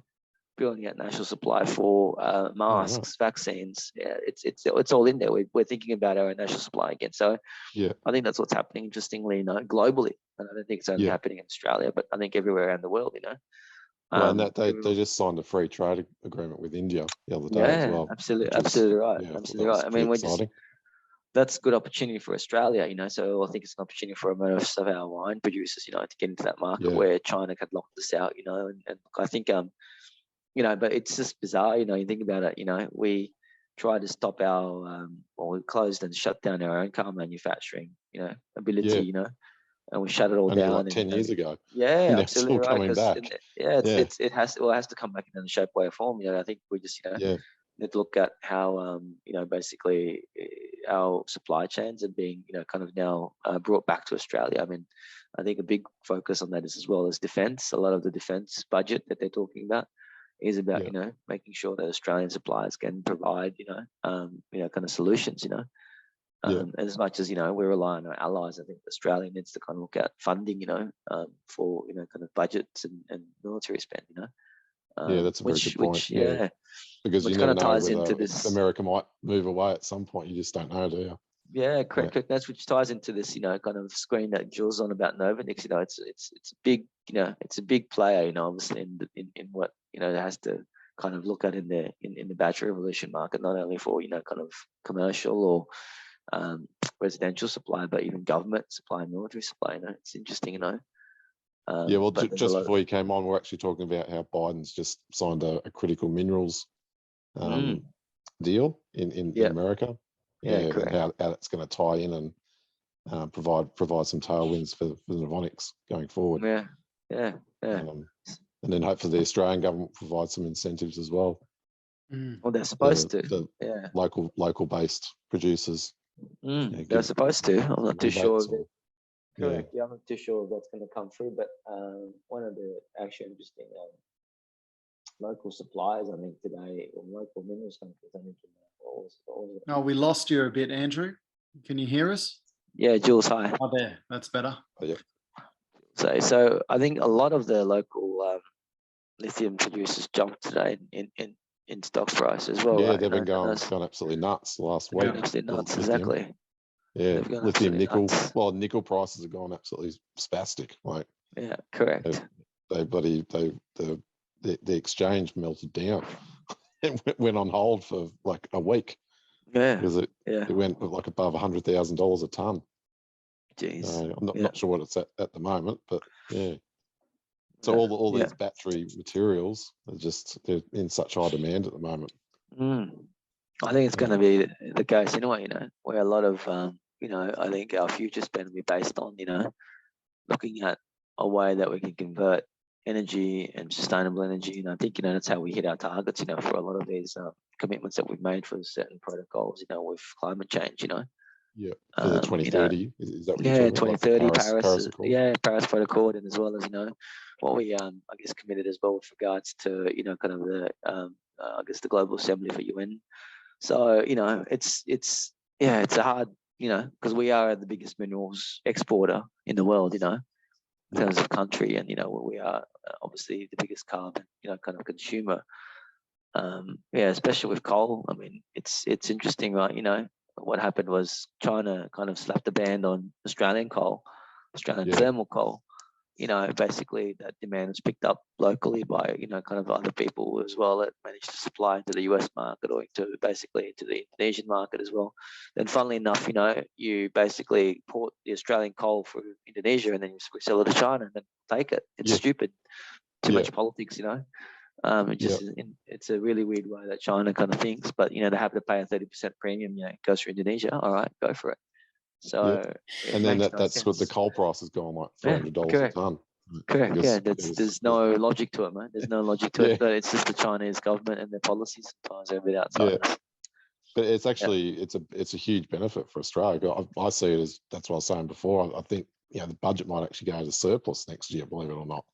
building a national supply for masks, vaccines. Yeah, it's all in there. We're thinking about our national supply again. So I think that's what's happening, interestingly, you know, globally. And I don't think it's only happening in Australia, but I think everywhere around the world, you know. Well, and that they just signed a free trade agreement with India the other day as well. Absolutely right. Absolutely right. I mean, we're just, that's a good opportunity for Australia, you know. So I think it's an opportunity for most of our wine producers, you know, to get into that market where China could lock this out, you know. And I think, you know, but it's just bizarre, you know. You think about it, you know, we tried to stop our, or we closed and shut down our own car manufacturing, you know, ability, you know, and we shut it all down. Like 10 years ago. Yeah, absolutely right. Coming back. It has to come back in the shape, way, or form. You know, I think we just, you know, need to look at how, you know, basically our supply chains are being, you know, kind of now brought back to Australia. I mean, I think a big focus on that is as well as defence. A lot of the defence budget that they're talking about is about, you know, making sure that Australian suppliers can provide, you know, kind of solutions, you know. As much as, you know, we rely on our allies, I think Australia needs to kind of look at funding, you know, for, you know, kind of budgets and military spend, you know. That's a very good point. Because which you never kind of ties know into this. America might move away at some point. You just don't know, do you? Yeah, correct. That's which ties into this, you know, kind of screen that Jules on about Novonix. You know, it's a big, you know, it's a big player, you know, obviously in what, you know, it has to kind of look at in the battery revolution market, not only for, you know, kind of commercial or residential supply, but even government supply, military supply. You know, it's interesting, you know. Well, just before you came on, we're actually talking about how Biden's just signed a critical minerals deal in America. And how that's going to tie in and provide some tailwinds for Novonix going forward. And then hopefully the Australian government provides some incentives as well. Well, they're supposed to. Local based producers. They're supposed to. I'm not too sure. Correct. I'm not too sure if that's going to come through, but one of the actually interesting local suppliers, I think today, or local minerals companies, I think. No, we lost you a bit, Andrew. Can you hear us? Yeah, Jules, hi. Oh, there. That's better. So I think a lot of the local lithium producers jumped today in stock price as well. Yeah, they've been gone absolutely nuts the last week. Absolutely nuts, exactly. Yeah, lithium, nickel. Well, nickel prices have gone absolutely spastic. Like, yeah, correct. The exchange melted down. It went on hold for like a week. Because it went like above $100,000 a ton. Jeez. I'm not sure what it's at the moment, but So all these battery materials are they're in such high demand at the moment. I think it's going to be the case anyway, you know, where a lot of, you know, I think our future spend will be based on, you know, looking at a way that we can convert energy and sustainable energy. And I think, you know, that's how we hit our targets, you know, for a lot of these commitments that we've made for certain protocols, you know, with climate change, you know. Yeah, for the 2030, you know, is that what you're talking 2030 about? Paris Paris Protocol, and as well as, you know, what we I guess committed as well with regards to, you know, kind of the I guess the Global Assembly for UN. So, you know, it's a hard, you know, because we are the biggest minerals exporter in the world, you know, in terms of country, and, you know, we are obviously the biggest carbon, you know, kind of consumer. Especially with coal. I mean, it's interesting, right? You know, what happened was China kind of slapped a ban on Australian coal, Australian thermal coal. you know, basically that demand was picked up locally by, you know, kind of other people as well that managed to supply into the US market or basically into the Indonesian market as well. Then funnily enough, you know, you basically port the Australian coal for Indonesia and then you sell it to China and then take it. It's stupid. Too much politics, you know. It's a really weird way that China kind of thinks, but you know, they have to pay a 30% premium, you know, it goes through Indonesia. All right, go for it. So and then that's what the coal price has gone like $300 a ton. Correct. Yeah, there's no logic to it, man. There's no logic to it, but it's just the Chinese government and their policies sometimes are a bit outside us. But it's actually it's a huge benefit for Australia. I see it as, that's what I was saying before. I think, you know, the budget might actually go to surplus next year, believe it or not,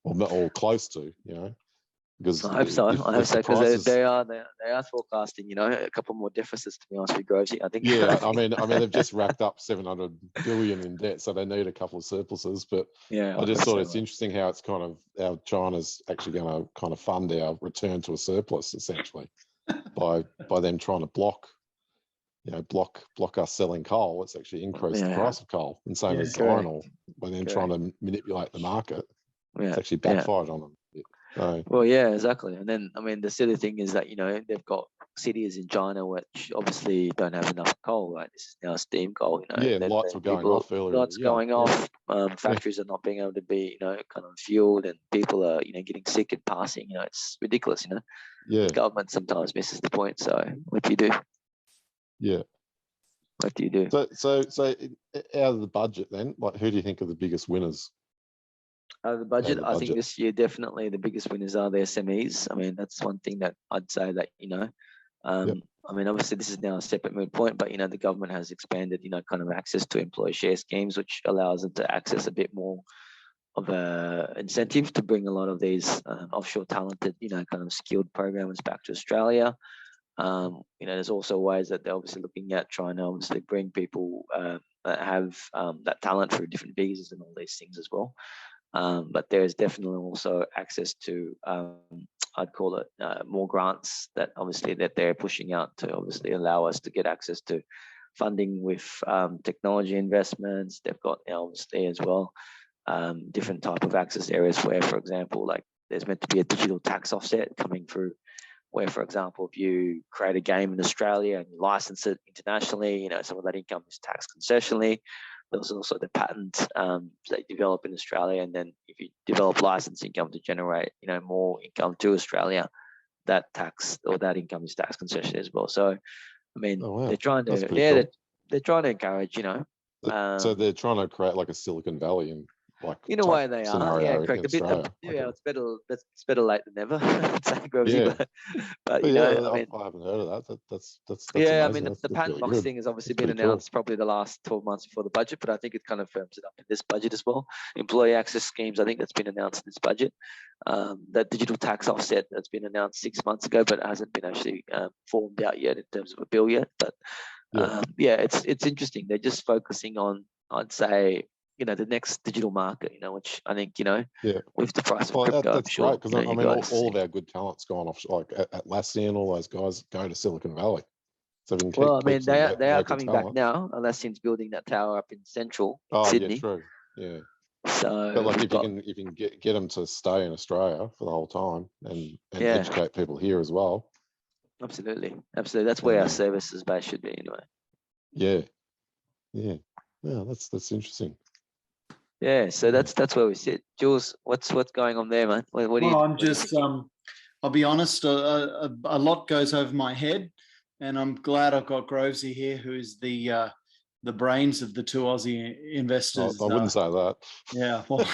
or close to, you know. Because I hope so. I hope so, because they are forecasting, you know, a couple more deficits, to be honest with Grovesy, I think. Yeah, I mean they've just racked up 700 billion in debt, so they need a couple of surpluses. But I just thought it's interesting how it's kind of how China's actually going to kind of fund our return to a surplus essentially by them trying to block us selling coal. It's actually increased the price of coal, and same as iron ore. By them trying to manipulate the market, it's actually backfired on them. Well, yeah, exactly. And then, I mean, the silly thing is that, you know, they've got cities in China which obviously don't have enough coal, right? This is now steam coal, you know. Yeah, lights were going off earlier. Lights going off. Factories are not being able to be, you know, kind of fueled, and people are, you know, getting sick and passing. You know, it's ridiculous, you know. Yeah. The government sometimes misses the point. So what do you do? Yeah. What do you do? So out of the budget then, like, who do you think are the biggest winners? Out of the budget, I think this year definitely the biggest winners are the SMEs. I mean, that's one thing that I'd say that, you know, I mean, obviously this is now a separate moot point, but, you know, the government has expanded, you know, kind of access to employee share schemes, which allows them to access a bit more of a incentive to bring a lot of these offshore talented, you know, kind of skilled programmers back to Australia. You know, there's also ways that they're obviously looking at trying to obviously bring people that have that talent through different visas and all these things as well. But there is definitely also access to, I'd call it more grants that obviously that they're pushing out to obviously allow us to get access to funding with technology investments. They've got, you know, obviously as well different type of access areas where, for example, like there's meant to be a digital tax offset coming through, where, for example, if you create a game in Australia and you license it internationally, you know, some of that income is taxed concessionally. There's also the patents that you develop in Australia, and then if you develop license income to generate, you know, more income to Australia, that tax or that income is tax concession as well. So, I mean, they're trying to, cool. They're trying to encourage, you know. So they're trying to create like a Silicon Valley and like in a way they are, correct. It's better late than never. But you know, I mean, I haven't heard of that. That's yeah. amazing. I mean, the patent box thing has obviously been announced probably the last 12 months before the budget, but I think it kind of firms it up in this budget as well. Employee access schemes, I think that's been announced in this budget. That digital tax offset that's been announced 6 months ago, but it hasn't been actually formed out yet in terms of a bill yet. But it's interesting. They're just focusing on, I'd say, you know, the next digital market, you know, which I think, you know, with the price of crypto, that's great, because I mean, all of our good talent's gone off, like Atlassian, all those guys go to Silicon Valley. So we can I mean, they are coming back now. Atlassian's building that tower up in central Sydney. Yeah, true. Yeah. So, but like if you can get them to stay in Australia for the whole time and educate people here as well. Absolutely. That's where our services base should be anyway. Yeah. That's interesting. Yeah, so that's where we sit. Jules, what's going on there, man? What do you? I'm just, I'll be honest, a lot goes over my head, and I'm glad I've got Grovesy here, who's the brains of the two Aussie investors. I wouldn't say that. Yeah, well,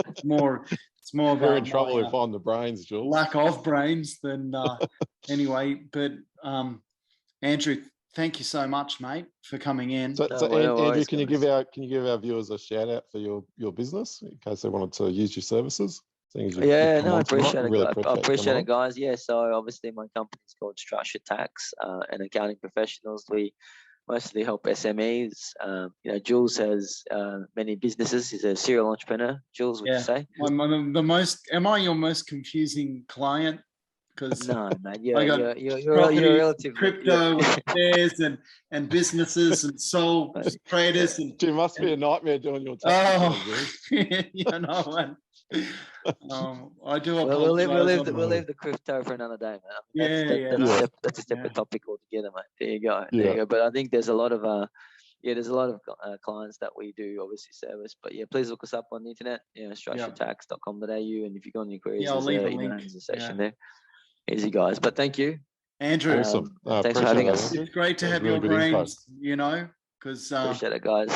it's more about we're in trouble if I'm the brains, Jules. Lack of brains than anyway. But Andrew, thank you so much, mate, for coming in. So Andrew, can you give our viewers a shout out for your business in case they wanted to use your services? I appreciate it. I appreciate it, guys. Yeah, so obviously my company is called Structured Tax and Accounting Professionals. We mostly help SMEs. You know, Jules has many businesses. He's a serial entrepreneur. Jules, would you say? Am I your most confusing client? because No, man, I got you're property, relatively crypto, and shares, and businesses, and sole traders, and It must be a nightmare doing your tax. you know, and I do Well, apologize. we'll leave the crypto for another day, man. That's a separate topic altogether, mate. There you go. There you go. But I think there's a lot of there's a lot of clients that we do obviously service. But yeah, please look us up on the internet, structuretax.com.au, and if you go on your queries, I'll leave a link. there's a section there. Easy, guys. But thank you, Andrew. Awesome. Thanks for having us. It's great to have your brains, because appreciate it, guys.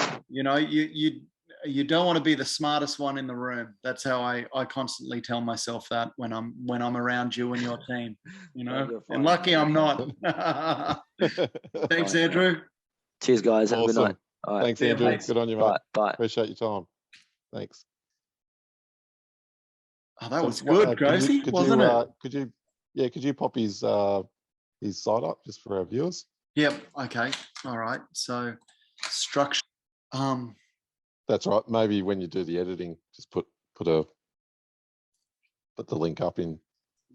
You don't want to be the smartest one in the room. That's how I constantly tell myself that when I'm around you and your team, and lucky I'm not. Thanks, Andrew. Cheers, guys. Have a good night. All right. Thanks, Andrew. Good on you, mate. Bye. Appreciate your time. Thanks. Oh, that was good, Gracie, wasn't it? Could you pop his site up just for our viewers? Yep. Okay. All right. So structure. That's right. Maybe when you do the editing, just put the link up in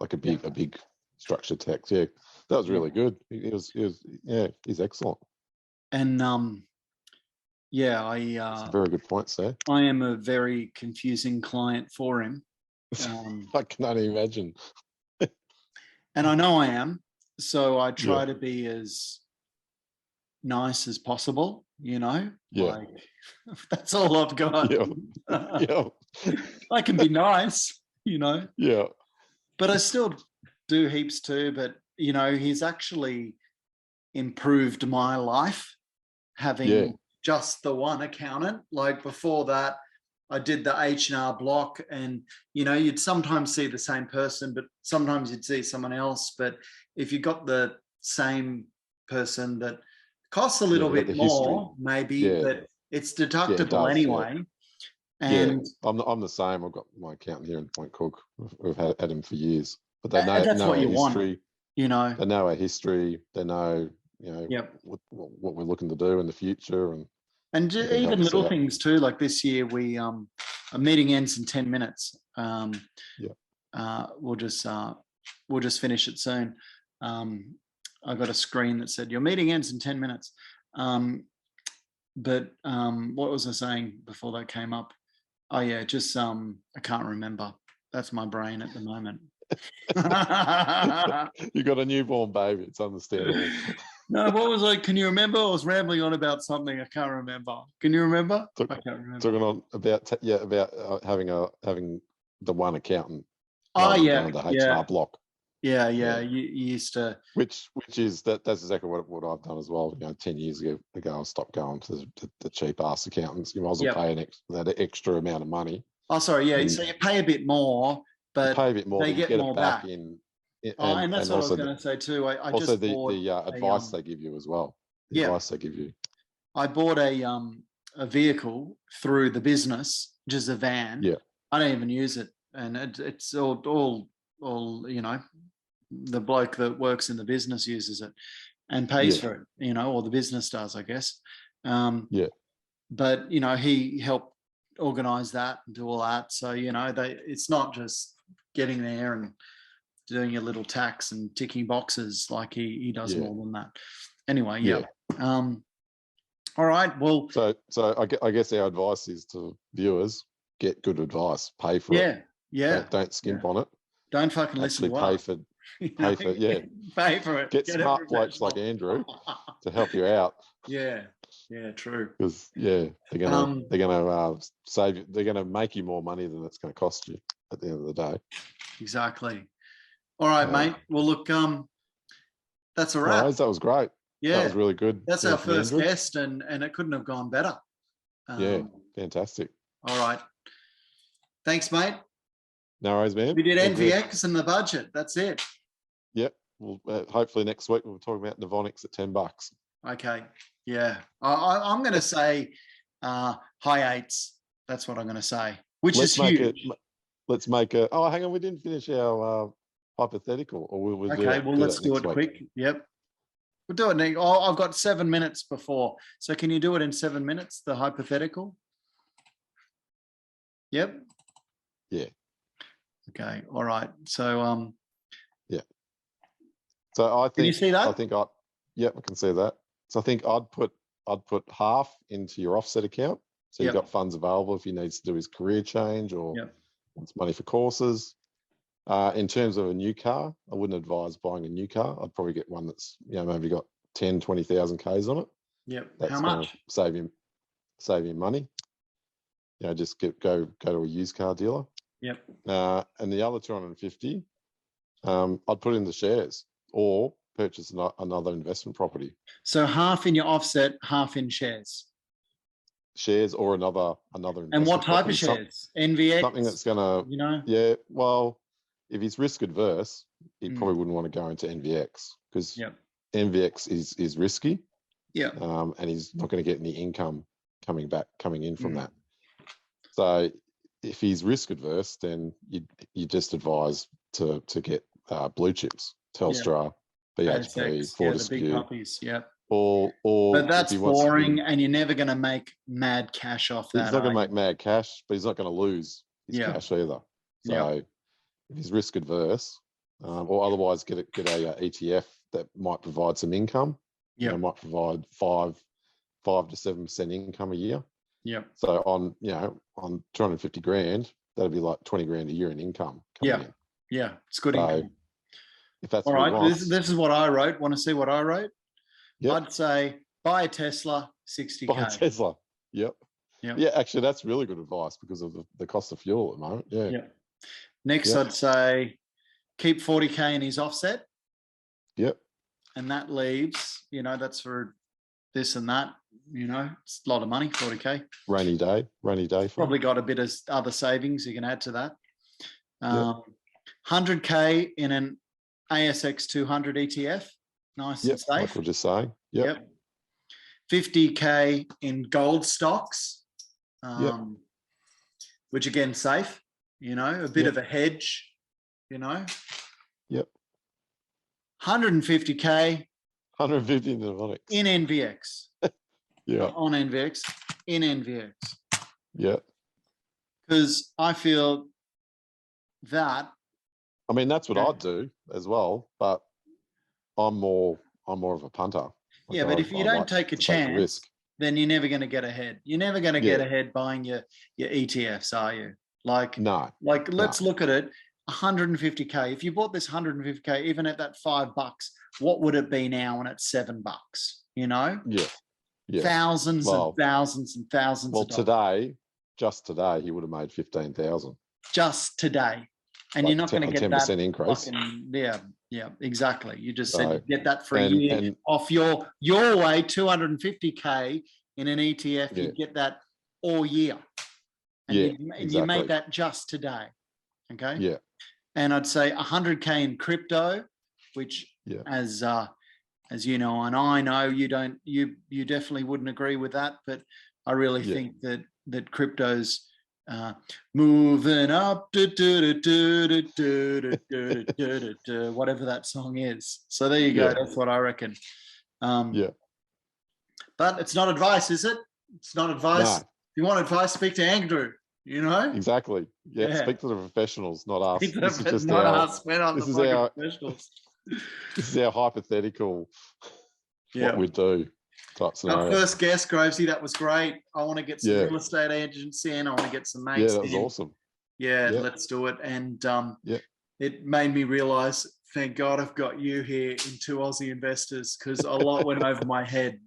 like a big structured text. Yeah, that was really good. He's excellent. And Some very good points there. I am a very confusing client for him. I can only imagine. And I know I am, so I try to be as nice as possible, like that's all I've got. I can be nice, but I still do heaps too. But he's actually improved my life having just the one accountant. Like before that, I did the H&R block, and you'd sometimes see the same person, but sometimes you'd see someone else. But if you got the same person, that costs a little bit more, maybe, but it's deductible anyway. And I'm the same. I've got my accountant here in Point Cook. We've had him for years, but they know that's our what you history. Want. They know our history. They know what we're looking to do in the future, and even little things too. Like this year, we a meeting ends in 10 minutes. We'll just finish it soon. I got a screen that said your meeting ends in 10 minutes. But what was I saying before that came up? Oh yeah, just I can't remember. That's my brain at the moment. You got a newborn baby. It's understandable. No, what was I? Can you remember? I was rambling on about something. I can't remember. Can you remember? I can't remember. Talking on about having the one accountant. Oh yeah, the H&R block. Yeah. You used to. Which is that's exactly what I've done as well. 10 years ago, I stopped going to the cheap ass accountants. You might as well pay that extra amount of money. Oh, sorry, yeah. So you pay a bit more, but they get more back. And that's what I was going to say too. I also just bought the advice they give you as well. The advice they give you. I bought a vehicle through the business, which is a van. Yeah. I don't even use it, and it's all the bloke that works in the business uses it and pays for it, or the business does, I guess. But he helped organize that and do all that. So it's not just getting there and doing a little tax and ticking boxes. Like he does more than that. Anyway, all right. Well, so I guess our advice is to viewers: get good advice, pay for it. Don't skimp on it. Don't fucking listen to us. Pay for it. Get smart blokes like Andrew to help you out. Yeah, true. Because they're gonna save you. They're gonna make you more money than it's going to cost you at the end of the day. Exactly. All right, mate. Well, look, that's a wrap. That was great. Yeah, that was really good. That's our first guest, and it couldn't have gone better. Fantastic. All right. Thanks, mate. No worries, man. We did NVX and the budget. That's it. Yep. Well, hopefully next week we'll talk about Novonix at $10. Okay. Yeah. I'm going to say high 8s. That's what I'm going to say, which is huge. Let's make a. Oh, hang on. We didn't finish our hypothetical. Or we'll okay. Well, let's do it quick. Yep. We'll do it, Nick. Oh, I've got 7 minutes before. So can you do it in 7 minutes, the hypothetical? Yep. Yeah. Okay. All right. So, So I Can you think, see that? Yep, I can see that. So I think I'd put half into your offset account. So you've Yep. got funds available if he needs to do his career change or Yep. wants money for courses. In terms of a new car, I wouldn't advise buying a new car. I'd probably get one that's, maybe got 10, 20,000 Ks on it. Yep. That's How gonna much? save him money. Just go to a used car dealer. Yep. And the other 250, I'd put in the shares or purchase another investment property. So half in your offset, half in shares. Shares or another investment. And what type property. of shares? NVX? Something that's gonna, yeah. Well, if he's risk adverse, he probably wouldn't want to go into NVX because NVX is risky. Yeah. And he's not going to get any income coming in from that. So if he's risk adverse, then you just advise to get blue chips, Telstra, BHP, ASX, Fortescue, the big puppies. Yeah. Or but that's boring, and you're never going to make mad cash off that. He's not going to make mad cash, but he's not going to lose his cash either. So if he's risk adverse, or otherwise get a ETF that might provide some income. Yeah, might provide 5 to 7% income a year. Yeah. So on 250 grand, that'd be like 20 grand a year in income. Yeah. Yeah. It's good income. If that's all what right. he wants, this is what I wrote. Want to see what I wrote? Yep. I'd say buy a Tesla, 60K. Buy a Tesla. Yep. Yep. Yeah. Actually, that's really good advice because of the cost of fuel at the moment. Yeah. Yep. Next, I'd say keep 40K in his offset. Yep. And that leaves, that's for this and that, it's a lot of money, 40K. Rainy day. Probably got a bit of other savings you can add to that. 100K in an ASX 200 ETF. Nice and safe. Like we're just saying. Yep. 50K in gold stocks, which again, safe, a bit of a hedge, Yep. 150K 150 Novonix. in NVX. On NVX, in NVX. Yeah. Because I feel that. I mean, that's what I'd do as well, but I'm more of a punter. But if you don't take a chance, then you're never going to get ahead. You're never going to get ahead buying your ETFs, are you? No. Let's look at it. 150K. If you bought this 150K, even at that $5, what would it be now when it's $7? Yeah. Thousands and thousands and thousands. Well, just today, he would have made 15,000. Just today, and you're not going to get 10% that increase. Yeah, exactly. You just said you get that for a year off your way. 250K in an ETF, you get that all year, and you make that just today. Okay. Yeah. And I'd say 100K in crypto, which as you know, and I know you don't, you definitely wouldn't agree with that, but I really think that crypto's moving up, whatever that song is. So there you go. That's what I reckon. But it's not advice, is it? It's not advice. No. If you want advice, speak to Andrew. Exactly. Yeah. Speak to the professionals, not us. This is just not us. We're not the professionals. This is our hypothetical. What we do. Type scenario. Our first guest, Grovesy, that was great. I want to get some real estate agents in. I want to get some mates in. Yeah, that was awesome. Let's do it. And it made me realize, thank God I've got you here in Two Aussie Investors, because a lot went over my head,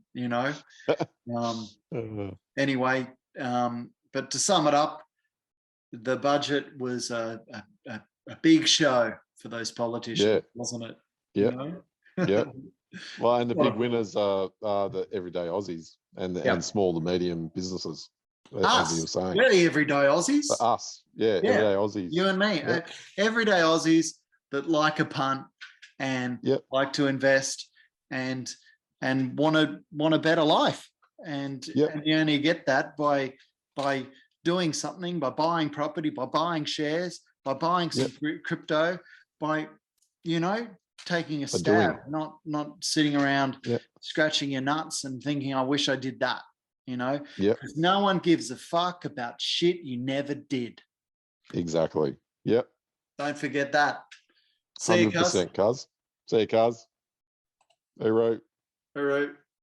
Anyway, but to sum it up, the budget was a big show for those politicians, wasn't it? Yeah. Yeah. Well, and the big winners are the everyday Aussies and small to medium businesses, as you were saying. We're the everyday Aussies. Us, everyday Aussies. You and me, everyday Aussies that like a punt and like to invest and want a better life. And you only get that by doing something, by buying property, by buying shares, by buying some crypto, by taking a stab, not sitting around scratching your nuts and thinking, I wish I did that, because no one gives a fuck about shit you never did. Exactly. Yep. Don't forget that. See you, cuz. 100%, cuz. See you, cuz. Hey, right. All right.